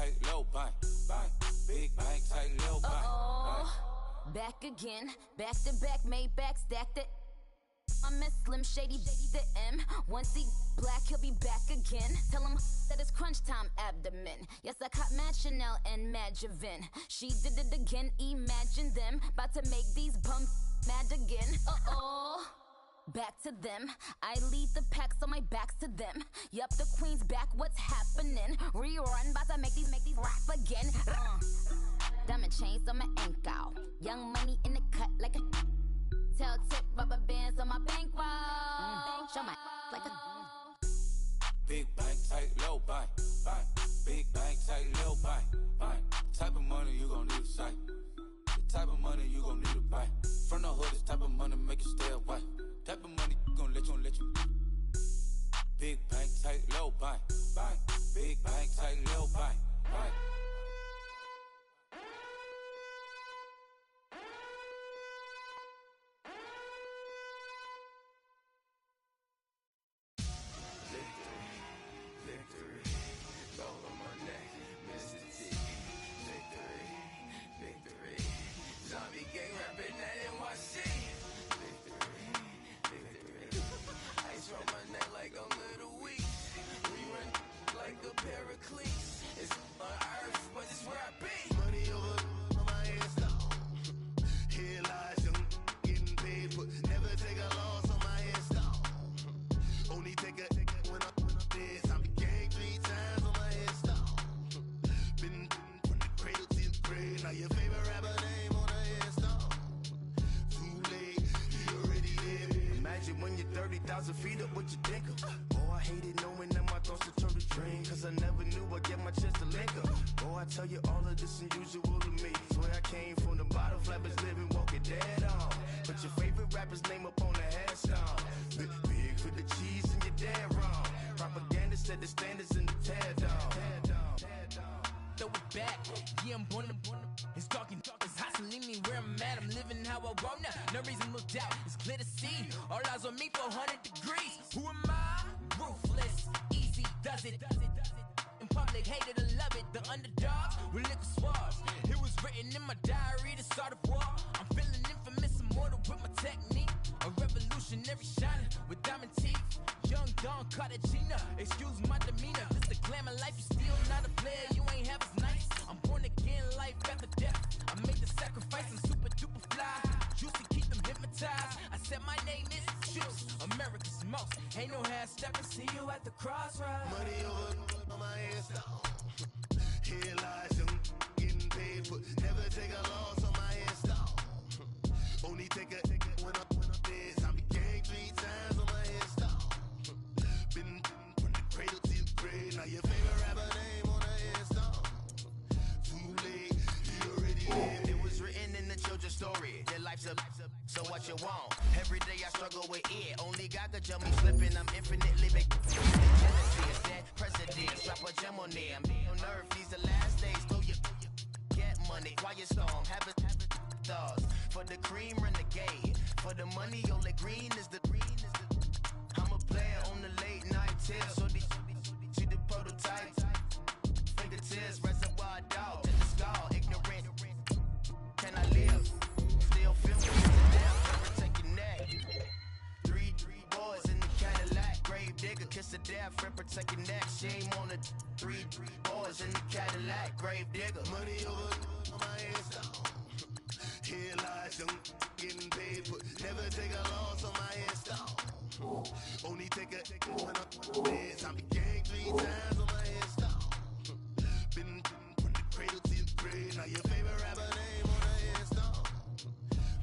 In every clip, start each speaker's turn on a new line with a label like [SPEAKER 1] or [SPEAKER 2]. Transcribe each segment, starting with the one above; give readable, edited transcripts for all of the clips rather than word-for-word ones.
[SPEAKER 1] tight, low bank, bank. Big bank, tight, low bank.
[SPEAKER 2] Back again, back to back, made back, stacked it. I'm a Slim Shady, the M. Once he black, he'll be back again. Tell him that it's crunch time abdomen. Yes, I caught Mad Chanel and Mad Javin. She did it again, imagine them. About to make these bums mad again. Back to them. I lead the pack, so my back's to them. Yup, the queen's back, what's happening? Rerun, about to make these rap again. Diamond chains on my ankle. Young money in the cut like a tell tip rubber bands on my bankroll. Show my like a
[SPEAKER 1] big bank, tight, low bank, bank. Big bank, tight, low bank, bank. Type of money you gon' need a sight. The type of money you gon' need to buy. From the hood, this type of money make you stay away. Type of money gon' let you. Big bank, tight, low bank, bank. Big bank, tight, low bank, bank.
[SPEAKER 3] Victory, gold on my neck, Mr. T. Victory, zombie gang rapping that NYC. Victory, ice on my neck like a little weak. Rerun like a pair of cleats. It's on earth, but it's where I be. Money over my head stone. Here lies young, getting paid, but never take a loss on my head stone. Only take a when I'm dead. Zombie gang 3 times on my headstone. Been from the cradle to the grave. Now your favorite rapper name on a headstone. Too late, you already there. Imagine when you're 30,000 feet up, what you think of? Oh, I hated knowing that my thoughts would turn to dream. Cause I never knew I'd get my chance to link up. Oh, I tell you all of this unusual to me. Swear I came from the bottom, flappers living, walking dead on. Put your favorite rapper's name up on the headstone. Big for the cheese and you're dead wrong. Propaganda set the standards in the tear down. Throw it back, yeah, I'm born to. It's talking, it's hustling me where I'm at. I'm living how I want now. No reason, no doubt. It's clear to see. All eyes on me for 100 degrees. Who am I? Ruthless, easy, does it. In public, hated or love it. The underdogs with liquor swabs. It was written in my diary, the start of war. I'm feeling infamous, immortal with my technique. A revolutionary shining with diamond teeth. Young Don Cartagena, excuse my demeanor. This the glamour life, you still not a player, you ain't half as nice. I'm born again, life after death. I made the sacrifice, I'm super duper fly. Juicy, keep them hypnotized. I said my name is Juice, America's most. Ain't no half stepping, see you at the crossroads. Money over on my headstone. Here lies young, getting paid, but never take a loss on my headstone. Only take a when I'm dead. Zombie gang 3 times on my headstone. Been from the cradle to the grave. Now your favorite rapper name on a headstone. Too late, you already lived. It was written in the children's story. Your life's a so what you want. Every day I struggle with it. Only God could jump me slipping. I'm infinitely big. Jealousy is dead president. Drop a gem on there. I'm on earth. These the last days. Throw your get money. Quiet storm. Have it stars. For the cream, renegade. For the money, only green is the. I'm a player on the late night tier. So they see the prototype. Fingertips, reservoir dog. In the skull, ignorant. Can I live? Still filming. Protect your neck. 3 boys in the Cadillac. Grave digger, kiss the death, friend, protect your neck. Shame on the 3 boys in the Cadillac. Grave digger. Money over on my headstone. Here lies young, getting paid, but never take a loss on my headstone. Only take a when I'm dead. Zombie gang 3 times on my headstone. Been from the cradle to the grave. Now your favorite rapper name on a headstone.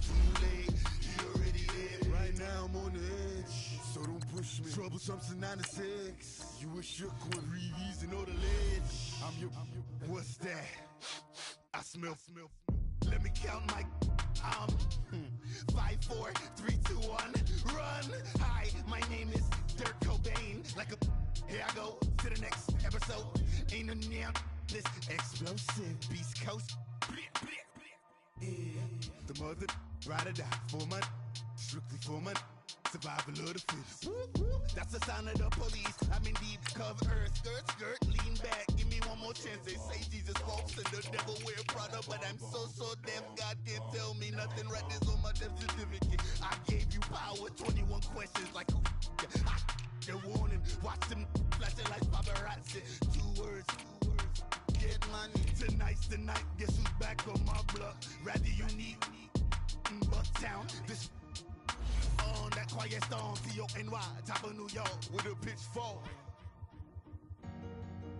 [SPEAKER 3] Too late, you already there. Right now I'm on the edge, so don't push me. Troublesome to 9 to 6. You a shook one, Reeves and all the ledge. I'm your. What's that? I smell. Let me count my 5, 4, 3, 2, 1, run. Hi, my name is Dirk Cobain. Like a here I go to the next episode. Ain't no damn this explosive Beast Coast. Yeah. The mother ride or die for my strictly for my survival of the fittest. That's the sound of the police. I'm in deep cover earth, skirt, lean back, give me one one more chance. They say Jesus walks and the devil wear Prada, but I'm so deaf. God can't tell me nothing. Right there's on my death certificate. I gave you power. 21 questions like who? The warning. Watch them flashing like paparazzi. Two words. Get money. Tonight's the night. Guess who's back on my block? Rather you need Bucktown. This on that quiet storm. C-O-N-Y. Top of New York with a pitchfork.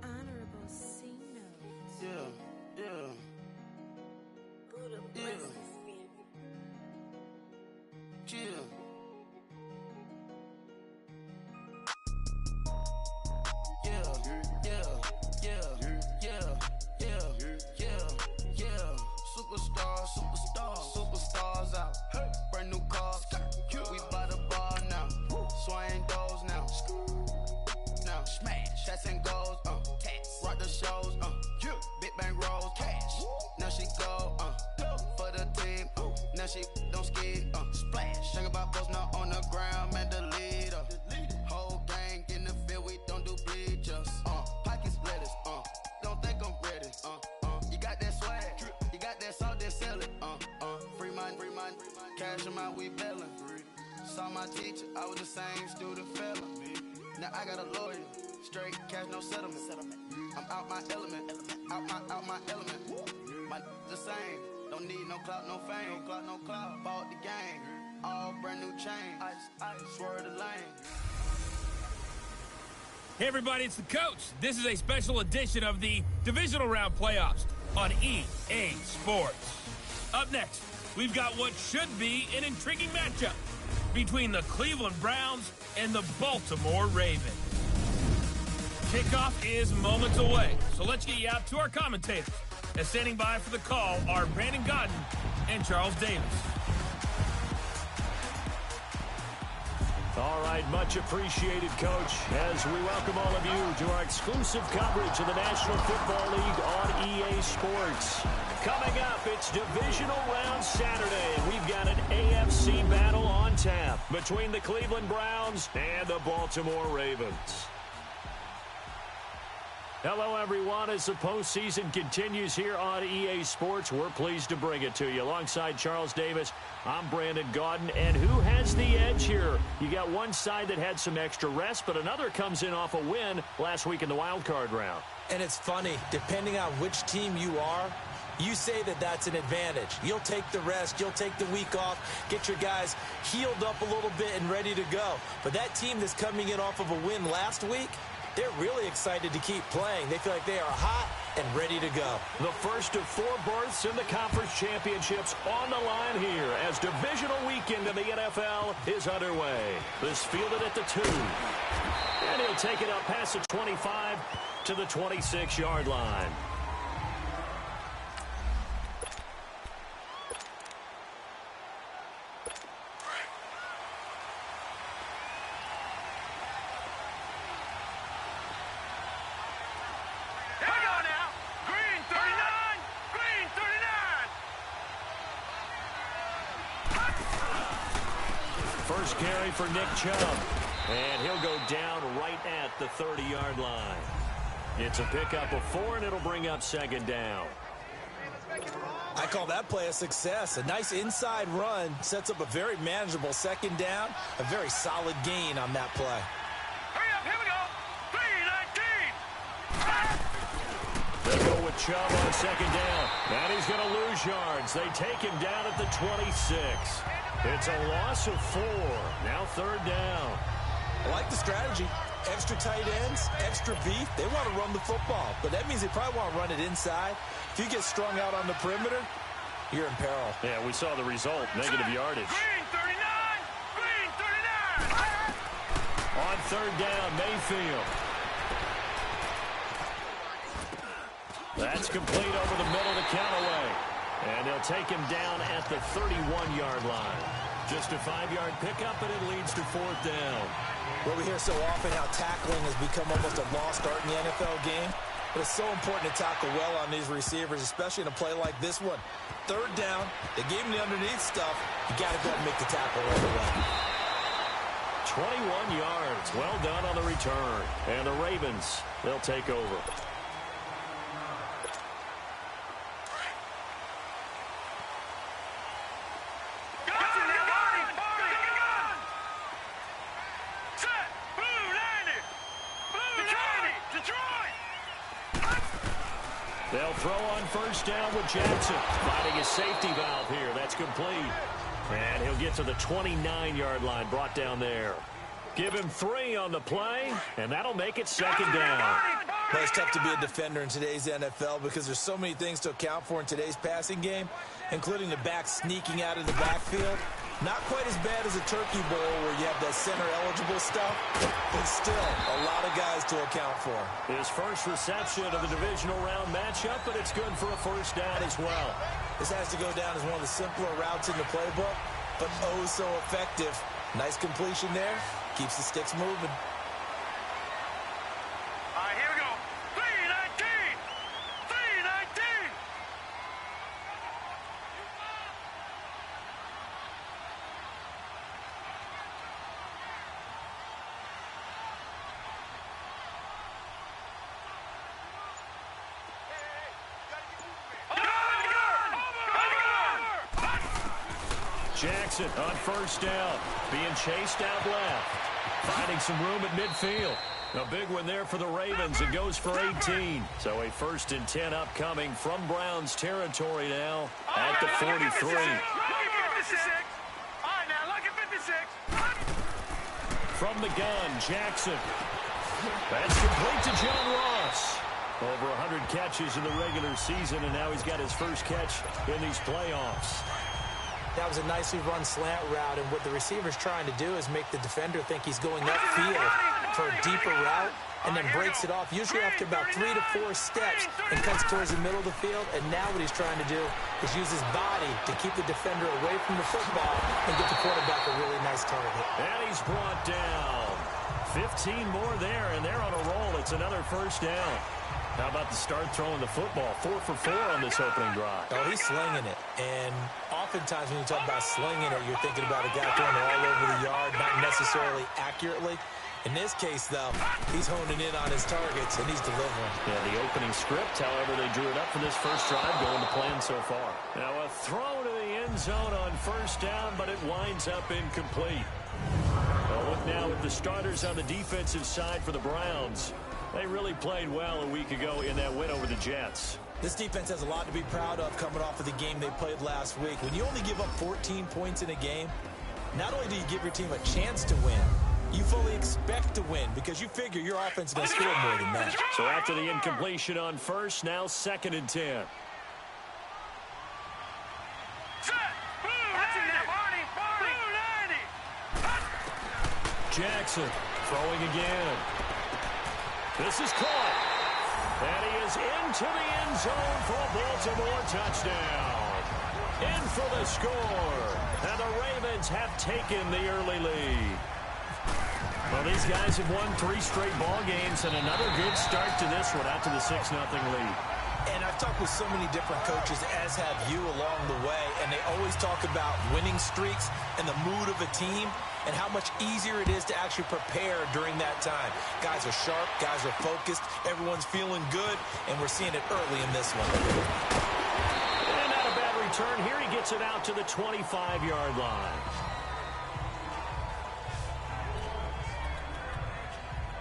[SPEAKER 4] Honorable C note.
[SPEAKER 3] Yeah.
[SPEAKER 4] Buddha
[SPEAKER 3] Yeah.
[SPEAKER 4] blesses me.
[SPEAKER 3] Chill. Superstars out. Brand new cars. We by the bar now. Swaying doors now. Now smash. Shots and goals. Rock the shows. Big bang rolls. Cash. Now she go. For the team. Now she don't ski. Splash. Think about post now on the ground. Man, the leader. Whole gang in the field. We don't do bleachers. Pocket splitters. Don't think I'm ready. You got that swag. You got that salt, then sell it. Free mind. Cash them out, we bailing. Saw my teacher, I was the same student fella. Now I got a lawyer. Straight cash, no settlement. I'm out my element. Out my element. My the same. Don't need no clout, no fame. No clout. Bought the game. All brand new chain. I swerve the lane.
[SPEAKER 5] Hey everybody, it's the coach. This is a special edition of the Divisional Round Playoffs on EA Sports. Up next, we've got what should be an intriguing matchup between the Cleveland Browns and the Baltimore Ravens. Kickoff is moments away, so let's get you out to our commentators. And standing by for the call are Brandon Godden and Charles Davis.
[SPEAKER 6] All right, much appreciated, Coach, as we welcome all of you to our exclusive coverage of the National Football League on EA Sports. Coming up, it's Divisional Round Saturday, and we've got an AFC battle on tap between the Cleveland Browns and the Baltimore Ravens. Hello, everyone. As the postseason continues here on EA Sports, we're pleased to bring it to you. Alongside Charles Davis, I'm Brandon Godden. And who has the edge here? You got one side that had some extra rest, but another comes in off a win last week in the wild card round.
[SPEAKER 7] And it's funny, depending on which team you are, you say that that's an advantage. You'll take the rest, you'll take the week off, get your guys healed up a little bit and ready to go. But that team that's coming in off of a win last week, they're really excited to keep playing. They feel like they are hot and ready to go.
[SPEAKER 6] The first of 4 berths in the conference championships on the line here as divisional weekend in the NFL is underway. This fielded at the 2. And he'll take it up past the 25 to the 26-yard line. First carry for Nick Chubb, and he'll go down right at the 30-yard line. It's a pickup of 4, and it'll bring up second down.
[SPEAKER 7] I call that play a success. A nice inside run sets up a very manageable second down, a very solid gain on that play.
[SPEAKER 8] Hurry up, here we go. 3-19.
[SPEAKER 6] They'll go with Chubb on second down, and he's going to lose yards. They take him down at the 26. It's a loss of 4. Now third down.
[SPEAKER 7] I like the strategy. Extra tight ends, extra beef. They want to run the football, but that means they probably want to run it inside. If you get strung out on the perimeter, you're in peril.
[SPEAKER 6] Yeah, we saw the result, negative yardage.
[SPEAKER 8] Green 39. Green 39.
[SPEAKER 6] On third down, Mayfield. That's complete over the middle to Callaway. And they'll take him down at the 31-yard line. Just a 5-yard pickup, and it leads to fourth down.
[SPEAKER 7] Well, we hear so often how tackling has become almost a lost art in the NFL game. But it's so important to tackle well on these receivers, especially in a play like this one. Third down, they gave him the underneath stuff. You got to go and make the tackle right away.
[SPEAKER 6] 21 yards. Well done on the return. And the Ravens, they'll take over. They'll throw on first down with Jackson. Finding his safety valve here. That's complete. And he'll get to the 29-yard line, brought down there. Give him 3 on the play, and that'll make it second down.
[SPEAKER 7] Well, it's tough to be a defender in today's NFL because there's so many things to account for in today's passing game, including the back sneaking out of the backfield. Not quite as bad as a turkey bowl where you have that center-eligible stuff, but still a lot of guys to account for.
[SPEAKER 6] His first reception of the divisional round matchup, but it's good for a first down as well.
[SPEAKER 7] This has to go down as one of the simpler routes in the playbook, but oh so effective. Nice completion there. Keeps the sticks moving.
[SPEAKER 8] All right, here we go. 319! 319!
[SPEAKER 6] Jackson on first down, being chased out left, finding some room at midfield. A big one there for the Ravens. It goes for 18. So a 1st and 10 upcoming from Browns territory now at the 43.
[SPEAKER 8] Look at 56. All right, now look at 56.
[SPEAKER 6] From the gun, Jackson. That's complete to John Ross. Over 100 catches in the regular season, and now he's got his first catch in these playoffs.
[SPEAKER 7] That was a nicely run slant route, and what the receiver's trying to do is make the defender think he's going upfield for a deeper route, and then breaks it off, usually after about 3 to 4 steps, and cuts towards the middle of the field. And now what he's trying to do is use his body to keep the defender away from the football and get the quarterback a really nice target.
[SPEAKER 6] And he's brought down. 15 more there, and they're on a roll. It's another first down. How about the start throwing the football? 4 for 4 on this opening drive.
[SPEAKER 7] Oh, he's slinging it. And oftentimes when you talk about slinging it, you're thinking about a guy throwing it all over the yard, not necessarily accurately. In this case, though, he's honing in on his targets, and he's delivering.
[SPEAKER 6] Yeah, the opening script, however, they drew it up for this first drive, going to plan so far. Now a throw to the end zone on first down, but it winds up incomplete. Well, look now at the starters on the defensive side for the Browns. They really played well a week ago in that win over the Jets.
[SPEAKER 7] This defense has a lot to be proud of coming off of the game they played last week. When you only give up 14 points in a game, not only do you give your team a chance to win, you fully expect to win because you figure your offense is going to score more than that.
[SPEAKER 6] So after the incompletion on first, now 2nd and 10. Jackson throwing again. This is caught. And he is into the end zone for a Baltimore touchdown. In for the score. And the Ravens have taken the early lead. Well, these guys have won 3 straight ball games, and another good start to this one out to the 6-0 lead.
[SPEAKER 7] And I've talked with so many different coaches, as have you along the way, and they always talk about winning streaks and the mood of a team and how much easier it is to actually prepare during that time. Guys are sharp, guys are focused, everyone's feeling good, and we're seeing it early in this one.
[SPEAKER 6] And not a bad return. Here he gets it out to the 25-yard line.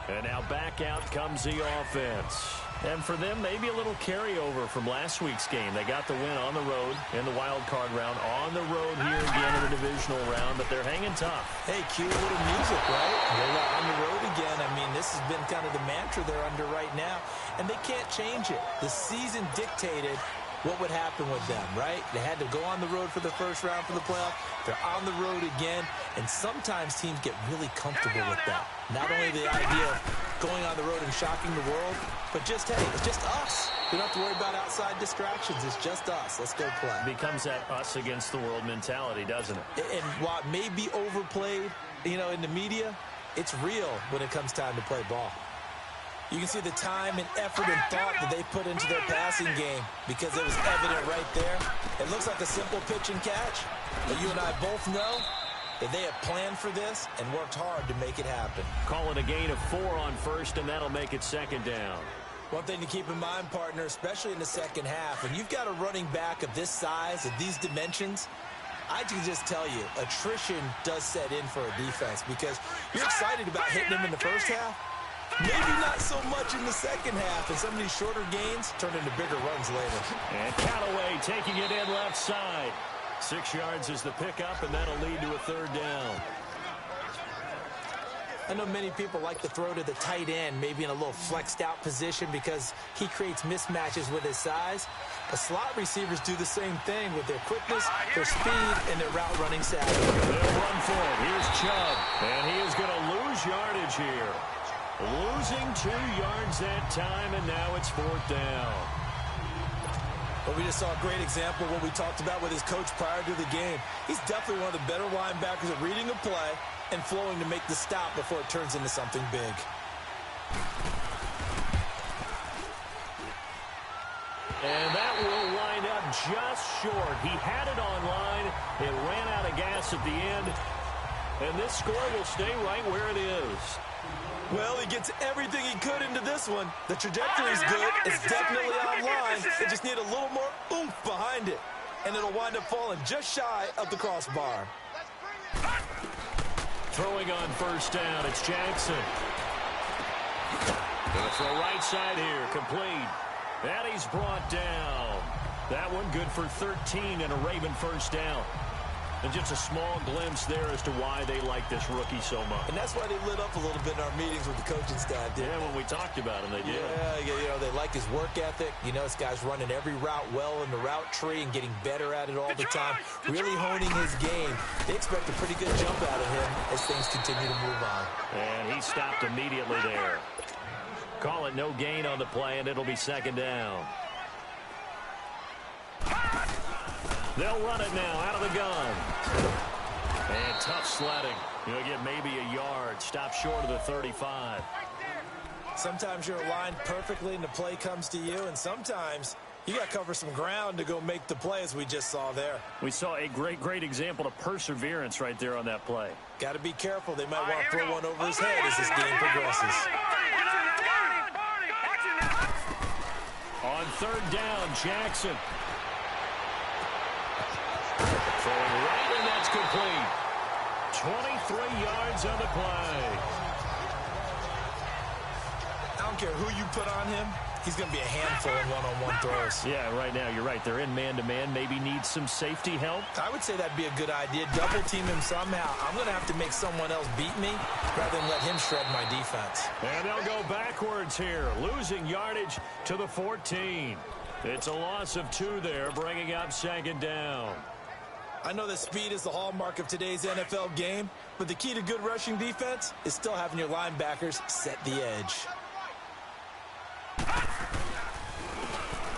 [SPEAKER 6] And now back out comes the offense. And for them, maybe a little carryover from last week's game. They got the win on the road in the wild card round, on the road here again in the divisional round, but they're hanging tough.
[SPEAKER 7] Hey, cute little music, right? They're on the road again. I mean, this has been kind of the mantra they're under right now, and they can't change it. The season dictated what would happen with them, right? They had to go on the road for the first round for the playoff. They're on the road again, and sometimes teams get really comfortable with that. Not only the idea of going on the road and shocking the world, but just, hey, it's just us. We don't have to worry about outside distractions. It's just us. Let's go play.
[SPEAKER 6] It becomes that us against the world mentality, doesn't it?
[SPEAKER 7] And while it may be overplayed, you know, in the media, it's real when it comes time to play ball. You can see the time and effort and thought that they put into their passing game because it was evident right there. It looks like a simple pitch and catch, but you and I both know that they have planned for this and worked hard to make it happen.
[SPEAKER 6] Call it a gain of 4 on first, and that'll make it 2nd down.
[SPEAKER 7] One thing to keep in mind, partner, especially in the second half, when you've got a running back of this size, of these dimensions, I can just tell you, attrition does set in for a defense because you're excited about hitting him in the first half. Maybe not so much in the second half, and some of these shorter gains turn into bigger runs later.
[SPEAKER 6] And Callaway taking it in left side. 6 yards is the pickup, and that'll lead to a third down.
[SPEAKER 7] I know many people like to throw to the tight end, maybe in a little flexed out position because he creates mismatches with his size. But slot receivers do the same thing with their quickness, their speed, and their route running savvy.
[SPEAKER 6] They'll run for it. Here's Chubb, and he is going to lose yardage here. Losing 2 yards that time, and now it's 4th down.
[SPEAKER 7] But we just saw a great example of what we talked about with his coach prior to the game. He's definitely one of the better linebackers at reading a play and flowing to make the stop before it turns into something big.
[SPEAKER 6] And that will wind up just short. He had it on line. It ran out of gas at the end. And this score will stay right where it is.
[SPEAKER 7] Well, he gets everything he could into this one. The trajectory is good. It's definitely online. They just need a little more oomph behind it. And it'll wind up falling just shy of the crossbar.
[SPEAKER 6] Throwing on 1st down, it's Jackson. Gonna throw right side here, complete. And he's brought down. That one good for 13 and a Raven 1st down. And just a small glimpse there as to why they like this rookie so much.
[SPEAKER 7] And that's why they lit up a little bit in our meetings with the coaching staff, didn't they?
[SPEAKER 6] When we talked about him, they did.
[SPEAKER 7] Yeah, they like his work ethic. You know, this guy's running every route well in the route tree and getting better at it all the time. Really honing his game. They expect a pretty good jump out of him as things continue to move on.
[SPEAKER 6] And he stopped immediately there. Call it no gain on the play, and it'll be 2nd down. They'll run it now out of the gun. And tough sledding. You'll get maybe a yard. Stop short of the 35.
[SPEAKER 7] Sometimes you're aligned perfectly and the play comes to you, and sometimes you got to cover some ground to go make the play, as we just saw there.
[SPEAKER 6] We saw a great example of perseverance right there on that play.
[SPEAKER 7] Got to be careful. They might want to throw one over his head as this game progresses.
[SPEAKER 6] On 3rd down, Jackson. Throwing right, and that's complete. 23 yards on the play.
[SPEAKER 7] I don't care who you put on him. He's going to be a handful in one-on-one throws.
[SPEAKER 6] Yeah, right now, you're right. They're in man-to-man. Maybe needs some safety help.
[SPEAKER 7] I would say that'd be a good idea. Double team him somehow. I'm going to have to make someone else beat me rather than let him shred my defense.
[SPEAKER 6] And they'll go backwards here, losing yardage to the 14. It's a loss of 2 there, bringing up 2nd down.
[SPEAKER 7] I know that speed is the hallmark of today's NFL game, but the key to good rushing defense is still having your linebackers set the edge.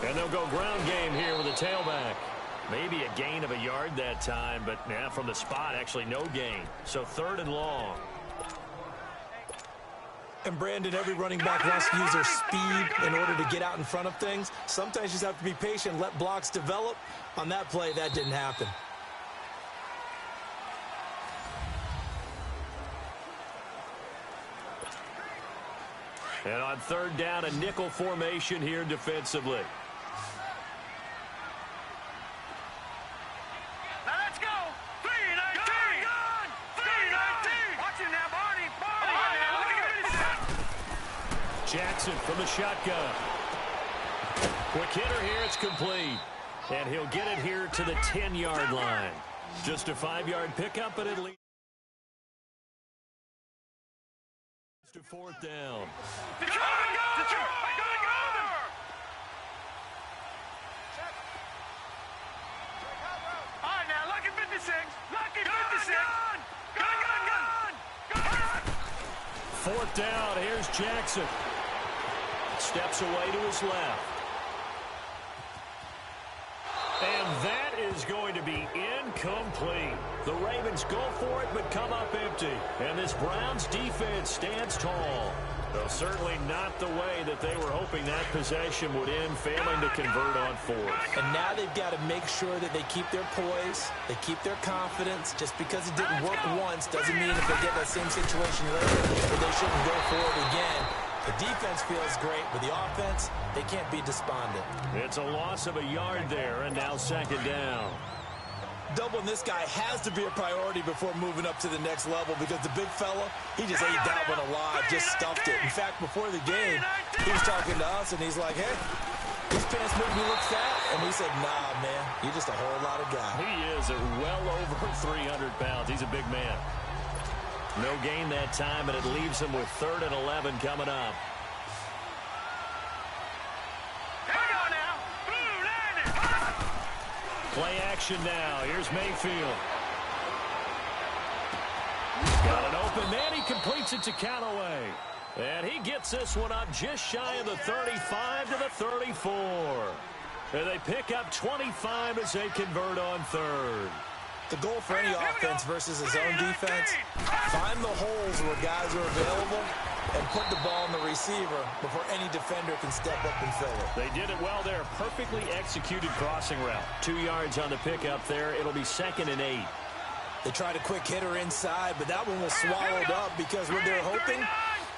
[SPEAKER 6] And they'll go ground game here with a tailback. Maybe a gain of a yard that time, but yeah, from the spot, actually no gain. So 3rd and long.
[SPEAKER 7] And Brandon, every running back wants to use their speed in order to get out in front of things. Sometimes you just have to be patient, let blocks develop. On that play, that didn't happen.
[SPEAKER 6] And on 3rd down, a nickel formation here defensively.
[SPEAKER 8] Now let's go. 3-19. 3-19. Watch him now, Barney.
[SPEAKER 6] Jackson from the shotgun. Quick hitter here. It's complete. And he'll get it here to the 10-yard line. Just a 5-yard pickup, but it leads to 4th down.
[SPEAKER 8] Detroit! All right, now, lucky 56. Lucky 56. Gun.
[SPEAKER 6] 4th down. Here's Jackson. Steps away to his left. And that is going to be incomplete. The Ravens go for it, but come up empty. And this Browns defense stands tall. Though certainly not the way that they were hoping that possession would end, failing to convert on 4th.
[SPEAKER 7] And now they've got to make sure that they keep their poise, they keep their confidence. Just because it didn't work once doesn't mean if they get that same situation later that they shouldn't go for it again. The defense feels great, but the offense, they can't be despondent.
[SPEAKER 6] It's a loss of a yard there, and now 2nd down.
[SPEAKER 7] Doubling this guy has to be a priority before moving up to the next level because the big fella, he just ate that one alive, just stuffed it. In fact, before the game, he was talking to us, and he's like, hey, these pants make me look fat. And we said, nah, man, you're just a whole lot of guy.
[SPEAKER 6] He is at well over 300 pounds. He's a big man. No gain that time, and it leaves him with 3rd and 11 coming up. Play action now. Here's Mayfield. Got an open man. He completes it to Callaway. And he gets this one up just shy of the 35 to the 34. And they pick up 25 as they convert on 3rd.
[SPEAKER 7] The goal for any offense versus his own defense, find the holes where guys are available and put the ball in the receiver before any defender can step up and fill it.
[SPEAKER 6] They did it well there. Perfectly executed crossing route. 2 yards on the pickup there. It'll be 2nd and 8.
[SPEAKER 7] They tried a quick hitter inside, but that one was swallowed up because when they're hoping,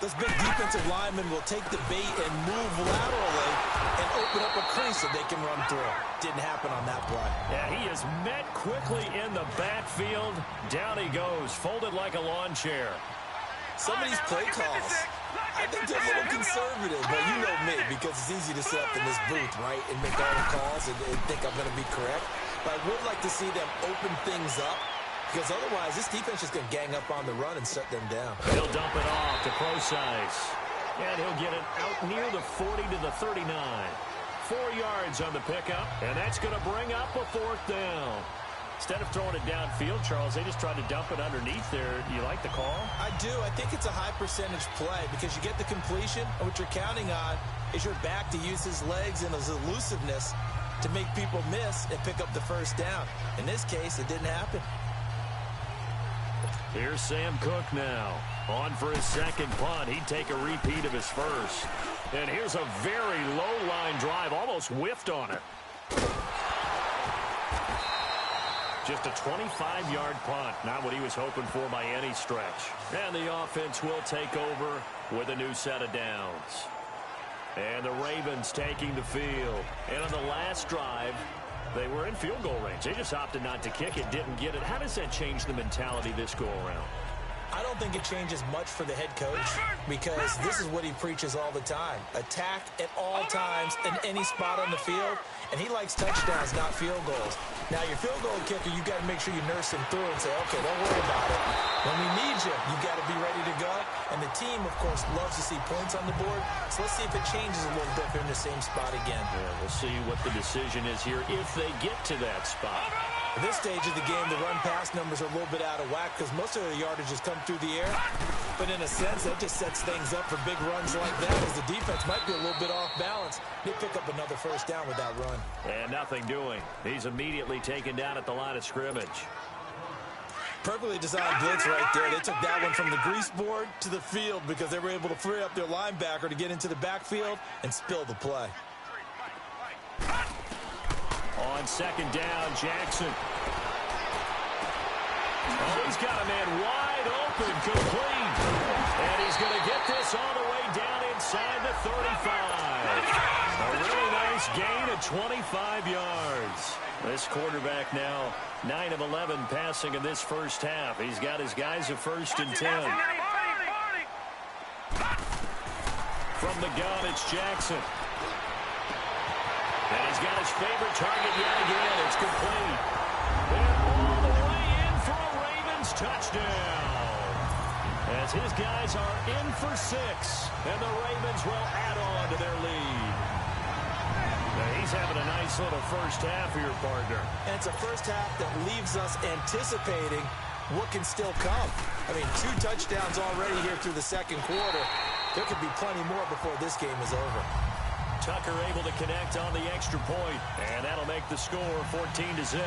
[SPEAKER 7] this big defensive lineman will take the bait and move laterally and open up a crease so they can run through. Didn't happen on that play.
[SPEAKER 6] Yeah, he is met quickly in the backfield. Down he goes, folded like a lawn chair.
[SPEAKER 7] Some of these play calls, I think they're a little conservative, but you know me, because it's easy to sit up in this booth, right, and make all the calls and think I'm going to be correct. But I would like to see them open things up, because otherwise this defense is going to gang up on the run and shut them down.
[SPEAKER 6] He'll dump it off to Procise. And he'll get it out near the 40 to the 39. 4 yards on the pickup, and that's going to bring up a 4th down. Instead of throwing it downfield, Charles, they just tried to dump it underneath there. You like the call?
[SPEAKER 7] I do. I think it's a high percentage play because you get the completion, and what you're counting on is your back to use his legs and his elusiveness to make people miss and pick up the 1st down. In this case, it didn't happen.
[SPEAKER 6] Here's Sam Cook now. On for his 2nd punt. He'd take a repeat of his 1st. And here's a very low-line drive. Almost whiffed on it. Just a 25-yard punt. Not what he was hoping for by any stretch. And the offense will take over with a new set of downs. And the Ravens taking the field. And on the last drive, they were in field goal range. They just opted not to kick it, didn't get it. How does that change the mentality this go-around?
[SPEAKER 7] I don't think it changes much for the head coach because this is what he preaches all the time. Attack at all times in any spot on the field, and he likes touchdowns, not field goals. Now, your field goal kicker, you got to make sure you nurse him through and say, okay, don't worry about it. When we need you, you got to be ready to go. And the team, of course, loves to see points on the board. So let's see if it changes a little bit if they're in the same spot again.
[SPEAKER 6] Yeah, we'll see what the decision is here if they get to that spot.
[SPEAKER 7] At this stage of the game, the run-pass numbers are a little bit out of whack because most of the yardage has come through the air. But in a sense, that just sets things up for big runs like that as the defense might be a little bit off balance. They pick up another 1st down with that run.
[SPEAKER 6] And nothing doing. He's immediately taken down at the line of scrimmage.
[SPEAKER 7] Perfectly designed blitz right there. They took that one from the grease board to the field because they were able to free up their linebacker to get into the backfield and spill the play.
[SPEAKER 6] On 2nd down, Jackson. Oh, he's got a man wide open, complete. And he's going to get this all the way down inside the 35. A really nice gain of 25 yards. This quarterback now 9 of 11 passing in this 1st half. He's got his guys at 1st and 10. From the gun, it's Jackson. And he's got his favorite target yet again. It's complete. And all the way in for a Ravens touchdown. As his guys are in for 6. And the Ravens will add on to their lead. Now he's having a nice little 1st half here, partner.
[SPEAKER 7] And it's a 1st half that leaves us anticipating what can still come. I mean, 2 touchdowns already here through the 2nd quarter. There could be plenty more before this game is over.
[SPEAKER 6] Tucker able to connect on the extra point, and that'll make the score 14-0.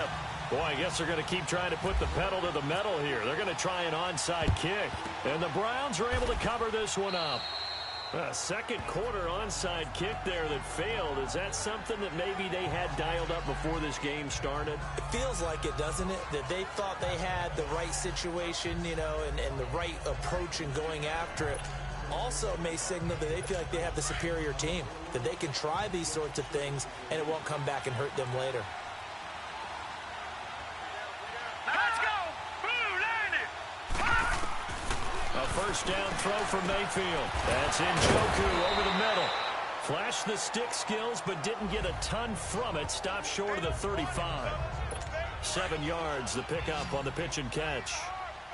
[SPEAKER 6] Boy, I guess they're going to keep trying to put the pedal to the metal here. They're going to try an onside kick, and the Browns are able to cover this one up. A 2nd quarter onside kick there that failed. Is that something that maybe they had dialed up before this game started?
[SPEAKER 7] It feels like it, doesn't it? That they thought they had the right situation, you know, and the right approach in going after it. Also may signal that they feel like they have the superior team, that they can try these sorts of things and it won't come back and hurt them later.
[SPEAKER 6] first down throw for Mayfield. That's Njoku over the middle. Flashed the stick skills, but didn't get a ton from it. Stopped short of the 35. 7 yards, the pickup on the pitch and catch.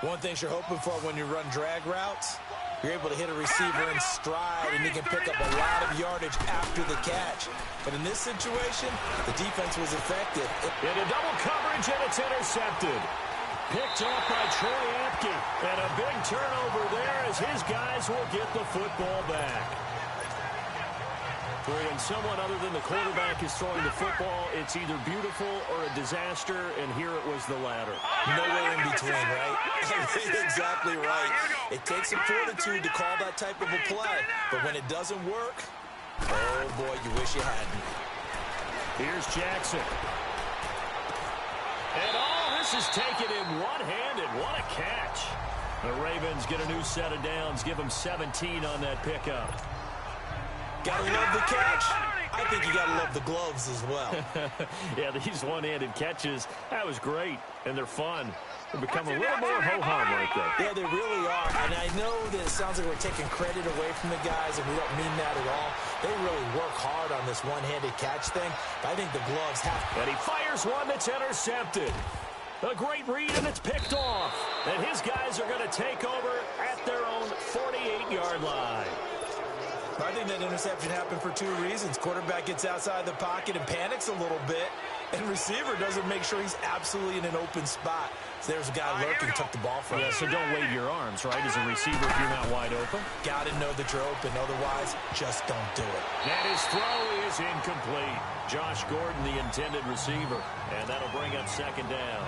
[SPEAKER 7] One thing you're hoping for when you run drag routes, you're able to hit a receiver in stride, and he can pick up a lot of yardage after the catch. But in this situation, the defense was effective.
[SPEAKER 6] Into double coverage, and it's intercepted. Picked off by Troy Apke. And a big turnover there as his guys will get the football back. When someone other than the quarterback is throwing the football, it's either beautiful or a disaster, and here it was the latter.
[SPEAKER 7] Nowhere in between, right? Exactly right. It takes some fortitude to call that type of a play, but when it doesn't work, oh boy, you wish you hadn't.
[SPEAKER 6] Here's Jackson. And all this is taken in one-handed. What a catch. The Ravens get a new set of downs, give them 17 on that pickup.
[SPEAKER 7] Gotta love the catch. I think you gotta love the gloves as well.
[SPEAKER 6] Yeah, these one-handed catches, that was great, and they're fun. They become a little more ho-hum right there.
[SPEAKER 7] Yeah, they really are, and I know that it sounds like we're taking credit away from the guys, and we don't mean that at all. They really work hard on this one-handed catch thing, but I think the gloves have...
[SPEAKER 6] And he fires one that's intercepted. A great read, and it's picked off. And his guys are going to take over at their own 48-yard line.
[SPEAKER 7] I think that interception happened for 2 reasons. Quarterback gets outside the pocket and panics a little bit, and receiver doesn't make sure he's absolutely in an open spot. So there's a guy lurking, took the ball from him.
[SPEAKER 6] Yeah, so don't wave your arms, right, as a receiver if you're not wide open.
[SPEAKER 7] Got to know that you're open. Otherwise, just don't do it.
[SPEAKER 6] And his throw is incomplete. Josh Gordon, the intended receiver, and that'll bring up second down.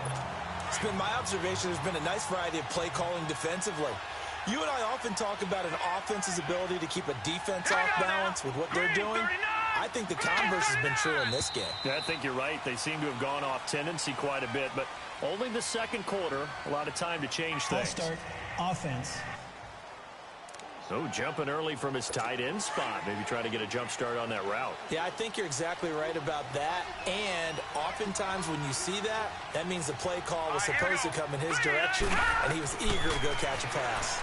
[SPEAKER 7] It's been my observation there's been a nice variety of play calling defensively. You and I often talk about an offense's ability to keep a defense off balance with what they're doing. I think the converse has been true in this game.
[SPEAKER 6] Yeah, I think you're right. They seem to have gone off tendency quite a bit, but only the second quarter, a lot of time to change things.
[SPEAKER 9] Start offense.
[SPEAKER 6] So jumping early from his tight end spot. Maybe try to get a jump start on that route.
[SPEAKER 7] Yeah, I think you're exactly right about that. And oftentimes when you see that, that means the play call was supposed to come in his direction, and he was eager to go catch a pass.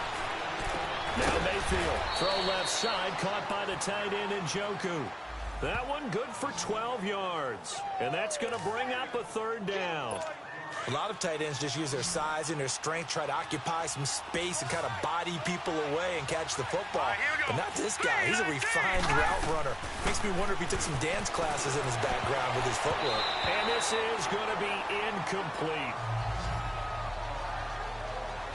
[SPEAKER 6] Now Mayfield, throw left side, caught by the tight end Njoku. That one good for 12 yards. And that's going to bring up a third down.
[SPEAKER 7] A lot of tight ends just use their size and their strength, try to occupy some space and kind of body people away and catch the football. But not this guy. He's a refined route runner. Makes me wonder if he took some dance classes in his background with his footwork.
[SPEAKER 6] And this is going to be incomplete.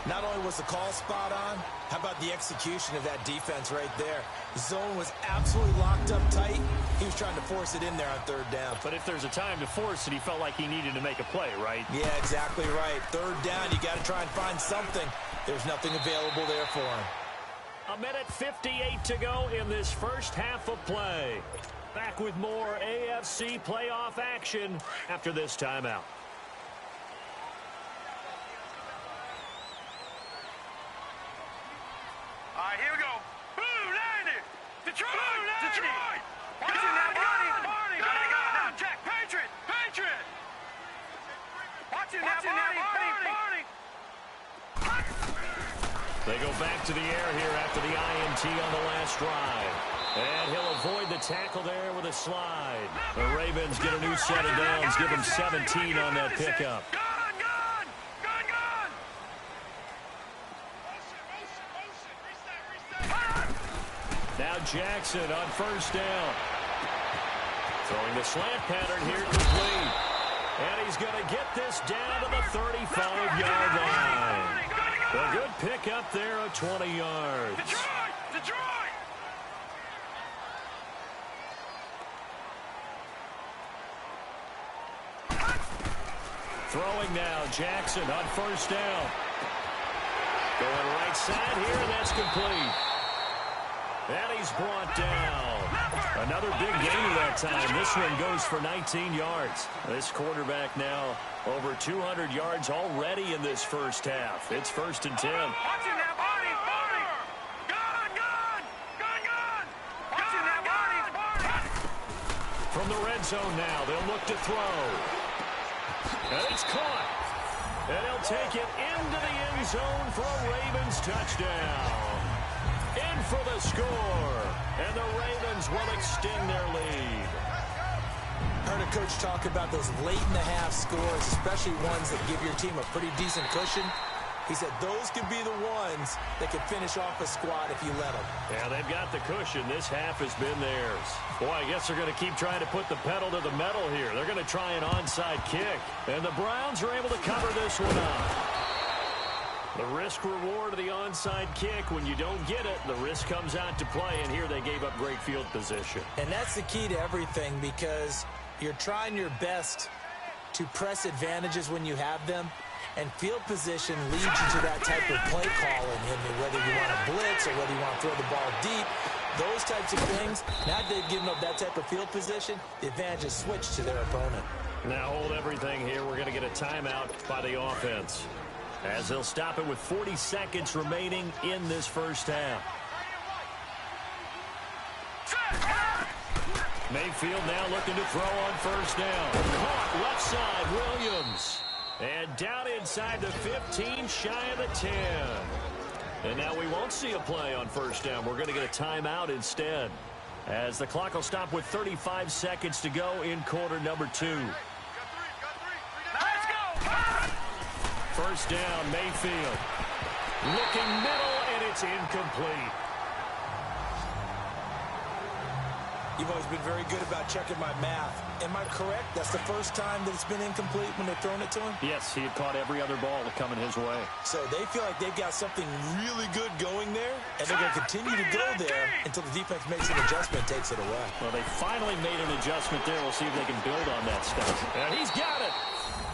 [SPEAKER 7] Not only was the call spot on, how about the execution of that defense right there? The zone was absolutely locked up tight. He was trying to force it in there on third down.
[SPEAKER 6] But if there's a time to force it, he felt like he needed to make a play, right?
[SPEAKER 7] Yeah, exactly right. Third down, you got to try and find something. There's nothing available there for him.
[SPEAKER 6] 1:58 to go in this first half of play. Back with more AFC playoff action after this timeout.
[SPEAKER 8] All right, here we go. Blue 90. Detroit. Detroit. Watching that Barney. Now, Jack. Patriot. Watching that Barney.
[SPEAKER 6] They go back to the air here after the INT on the last drive. And he'll avoid the tackle there with a slide. The Ravens get a new set of downs, give them 17 on that pickup.
[SPEAKER 8] Gun.
[SPEAKER 6] Now Jackson on first down. Throwing the slant pattern here complete. And he's going to get this down to the 35-yard line. A good pickup there of 20 yards.
[SPEAKER 8] Detroit.
[SPEAKER 6] Throwing now, Jackson on first down. Going right side here, and that's complete. And he's brought down. Another big gain that time. This one goes for 19 yards. This quarterback now over 200 yards already in this first half. It's 1st and 10.
[SPEAKER 8] Watching that Barney. Gun. Watching that Barney.
[SPEAKER 6] From the red zone now, they'll look to throw. And it's caught. And he'll take it into the end zone for a Ravens touchdown. In for the score. And the Ravens will extend their lead.
[SPEAKER 7] Heard a coach talk about those late-in-the-half scores, especially ones that give your team a pretty decent cushion. He said those could be the ones that could finish off a squad if you let them.
[SPEAKER 6] Yeah, they've got the cushion. This half has been theirs. Boy, I guess they're going to keep trying to put the pedal to the metal here. They're going to try an onside kick. And the Browns are able to cover this one up. The risk-reward of the onside kick, when you don't get it, the risk comes out to play, and here they gave up great field position.
[SPEAKER 7] And that's the key to everything, because you're trying your best to press advantages when you have them, and field position leads you to that type of play calling, whether you want to blitz or whether you want to throw the ball deep. Those types of things, now that they've given up that type of field position, the advantage is switched to their opponent.
[SPEAKER 6] Now hold everything here. We're going to get a timeout by the offense, as they'll stop it with 40 seconds remaining in this first half. Mayfield now looking to throw on first down. Caught left side, Williams. And down inside the 15, shy of the 10. And now we won't see a play on first down. We're going to get a timeout instead, as the clock will stop with 35 seconds to go in quarter number 2.
[SPEAKER 8] Let's go!
[SPEAKER 6] First down, Mayfield. Looking middle, and it's incomplete.
[SPEAKER 7] You've always been very good about checking my math. Am I correct? That's the first time that it's been incomplete when they've thrown it to him?
[SPEAKER 6] Yes, he had caught every other ball coming his way.
[SPEAKER 7] So they feel like they've got something really good going there, and they're going to continue to go there until the defense makes an adjustment and takes it away.
[SPEAKER 6] Well, they finally made an adjustment there. We'll see if they can build on that stuff. And he's got it.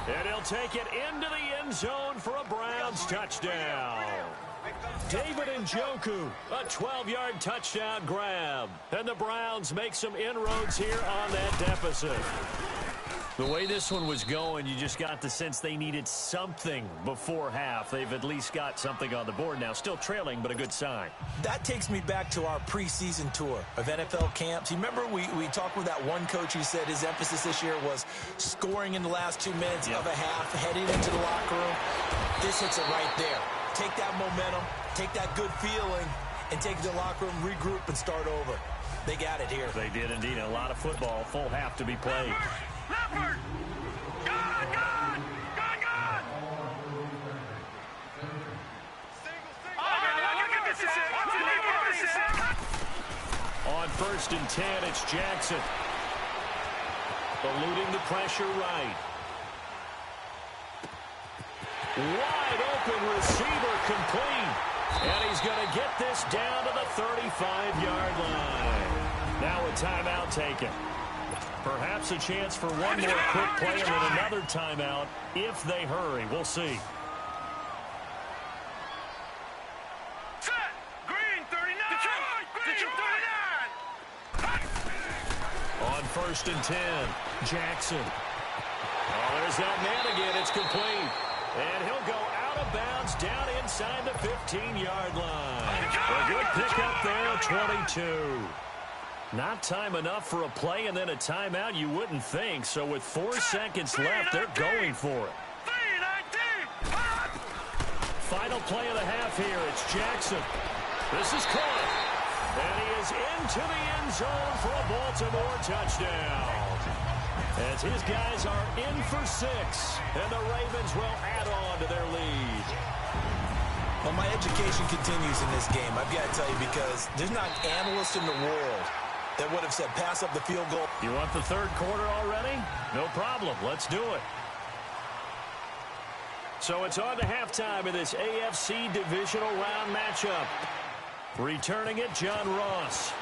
[SPEAKER 6] And he'll take it into the end zone for a Browns touchdown. David Njoku, a 12-yard touchdown grab. And the Browns make some inroads here on that deficit. The way this one was going, you just got the sense they needed something before half. They've at least got something on the board now. Still trailing, but a good sign.
[SPEAKER 7] That takes me back to our preseason tour of NFL camps. You remember we talked with that one coach who said his emphasis this year was scoring in the last 2 minutes of a half, heading into the locker room. This hits it right there. Take that momentum, take that good feeling, and take it to the locker room, regroup, and start over. They got it here.
[SPEAKER 6] They did indeed. A lot of football, full half to be played.
[SPEAKER 8] Leopard! Gone! Gone! Gone! Gone!
[SPEAKER 6] On first and 10, it's Jackson. Eluding the pressure right. Wide open receiver complete. And he's going to get this down to the 35-yard line. Now a timeout taken. Perhaps a chance for one more quick play and then another timeout if they hurry. We'll see.
[SPEAKER 8] Set! Green 39! Detroit! Green 39!
[SPEAKER 6] On first and 10, Jackson. Oh, there's that man again. It's complete. And he'll go out of bounds down inside the 15-yard line. A good pickup there, 22. Not time enough for a play and then a timeout, you wouldn't think. So with 4 seconds left, they're going for it. Final play of the half here. It's Jackson. This is caught. And he is into the end zone for a Baltimore touchdown. As his guys are in for 6. And the Ravens will add on to their lead.
[SPEAKER 7] Well, my education continues in this game, I've got to tell you, because there's not an analyst in the world that would have said pass up the field goal.
[SPEAKER 6] You want the third quarter already? No problem. Let's do it. So it's on to halftime in this AFC divisional round matchup. Returning it, John Ross.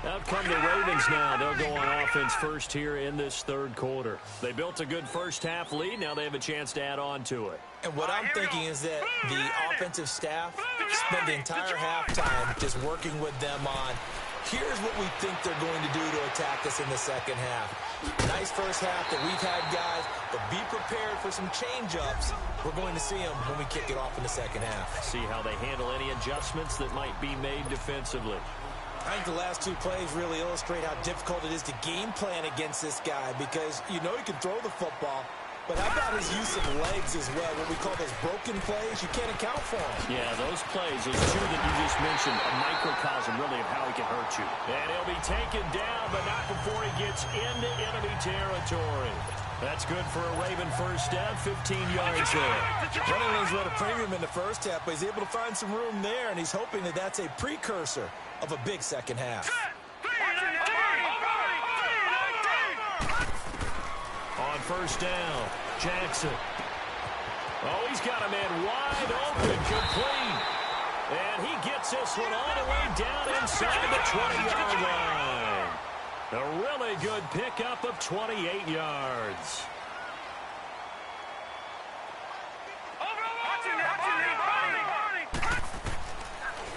[SPEAKER 6] Out come the Ravens now. They'll go on offense first here in this third quarter. They built a good first half lead. Now they have a chance to add on to it.
[SPEAKER 7] And what I'm thinking is that the offensive staff spent the entire halftime just working with them on Here's what we think they're going to do to attack us in the second half. Nice first half that we've had, guys, but be prepared for some change-ups. We're going to see them when we kick it off in the second half.
[SPEAKER 6] See how they handle any adjustments that might be made defensively.
[SPEAKER 7] I think the last two plays really illustrate how difficult it is to game plan against this guy because you know he can throw the football, but how about his use of legs as well, what we call those broken plays? You can't account for them.
[SPEAKER 6] Yeah, those plays, those two that you just mentioned, a microcosm really of how he can hurt you. And he'll be taken down, but not before he gets into enemy territory. That's good for a Raven first down, 15 yards there.
[SPEAKER 7] Running lanes were at a premium in the first half, but he's able to find some room there, and he's hoping that that's a precursor of a big second half.
[SPEAKER 6] On first down, Jackson. Oh, he's got a man wide open, complete. And he gets this one all the way down inside the 20-yard line. A really good pickup of 28 yards.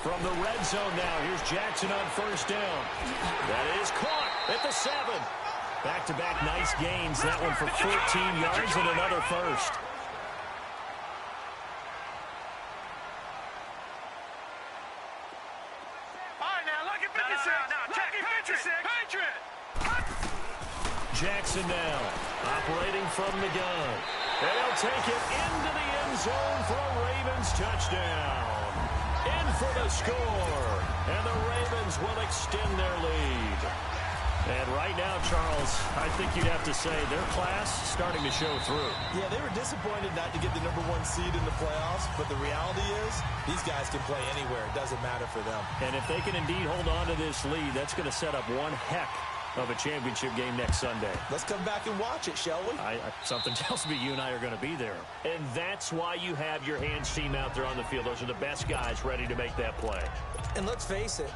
[SPEAKER 6] From the red zone now, here's Jackson on first down. That is caught at the 7. Back-to-back nice gains. That one for 14 yards and another first.
[SPEAKER 8] All right, now look at 56. Look at 56.
[SPEAKER 6] Jackson now, operating from the gun. They'll take it into the end zone for a Ravens touchdown. In for the score. And the Ravens will extend their lead. And right now, Charles, I think you'd have to say their class starting to show through.
[SPEAKER 7] Yeah, they were disappointed not to get the number 1 seed in the playoffs, but the reality is these guys can play anywhere. It doesn't matter for them.
[SPEAKER 6] And if they can indeed hold on to this lead, that's going to set up one heck of a championship game next Sunday.
[SPEAKER 7] Let's come back and watch it, shall we?
[SPEAKER 6] Something tells me you and I are going to be there. And that's why you have your hands team out there on the field. Those are the best guys ready to make that play.
[SPEAKER 7] And let's face it,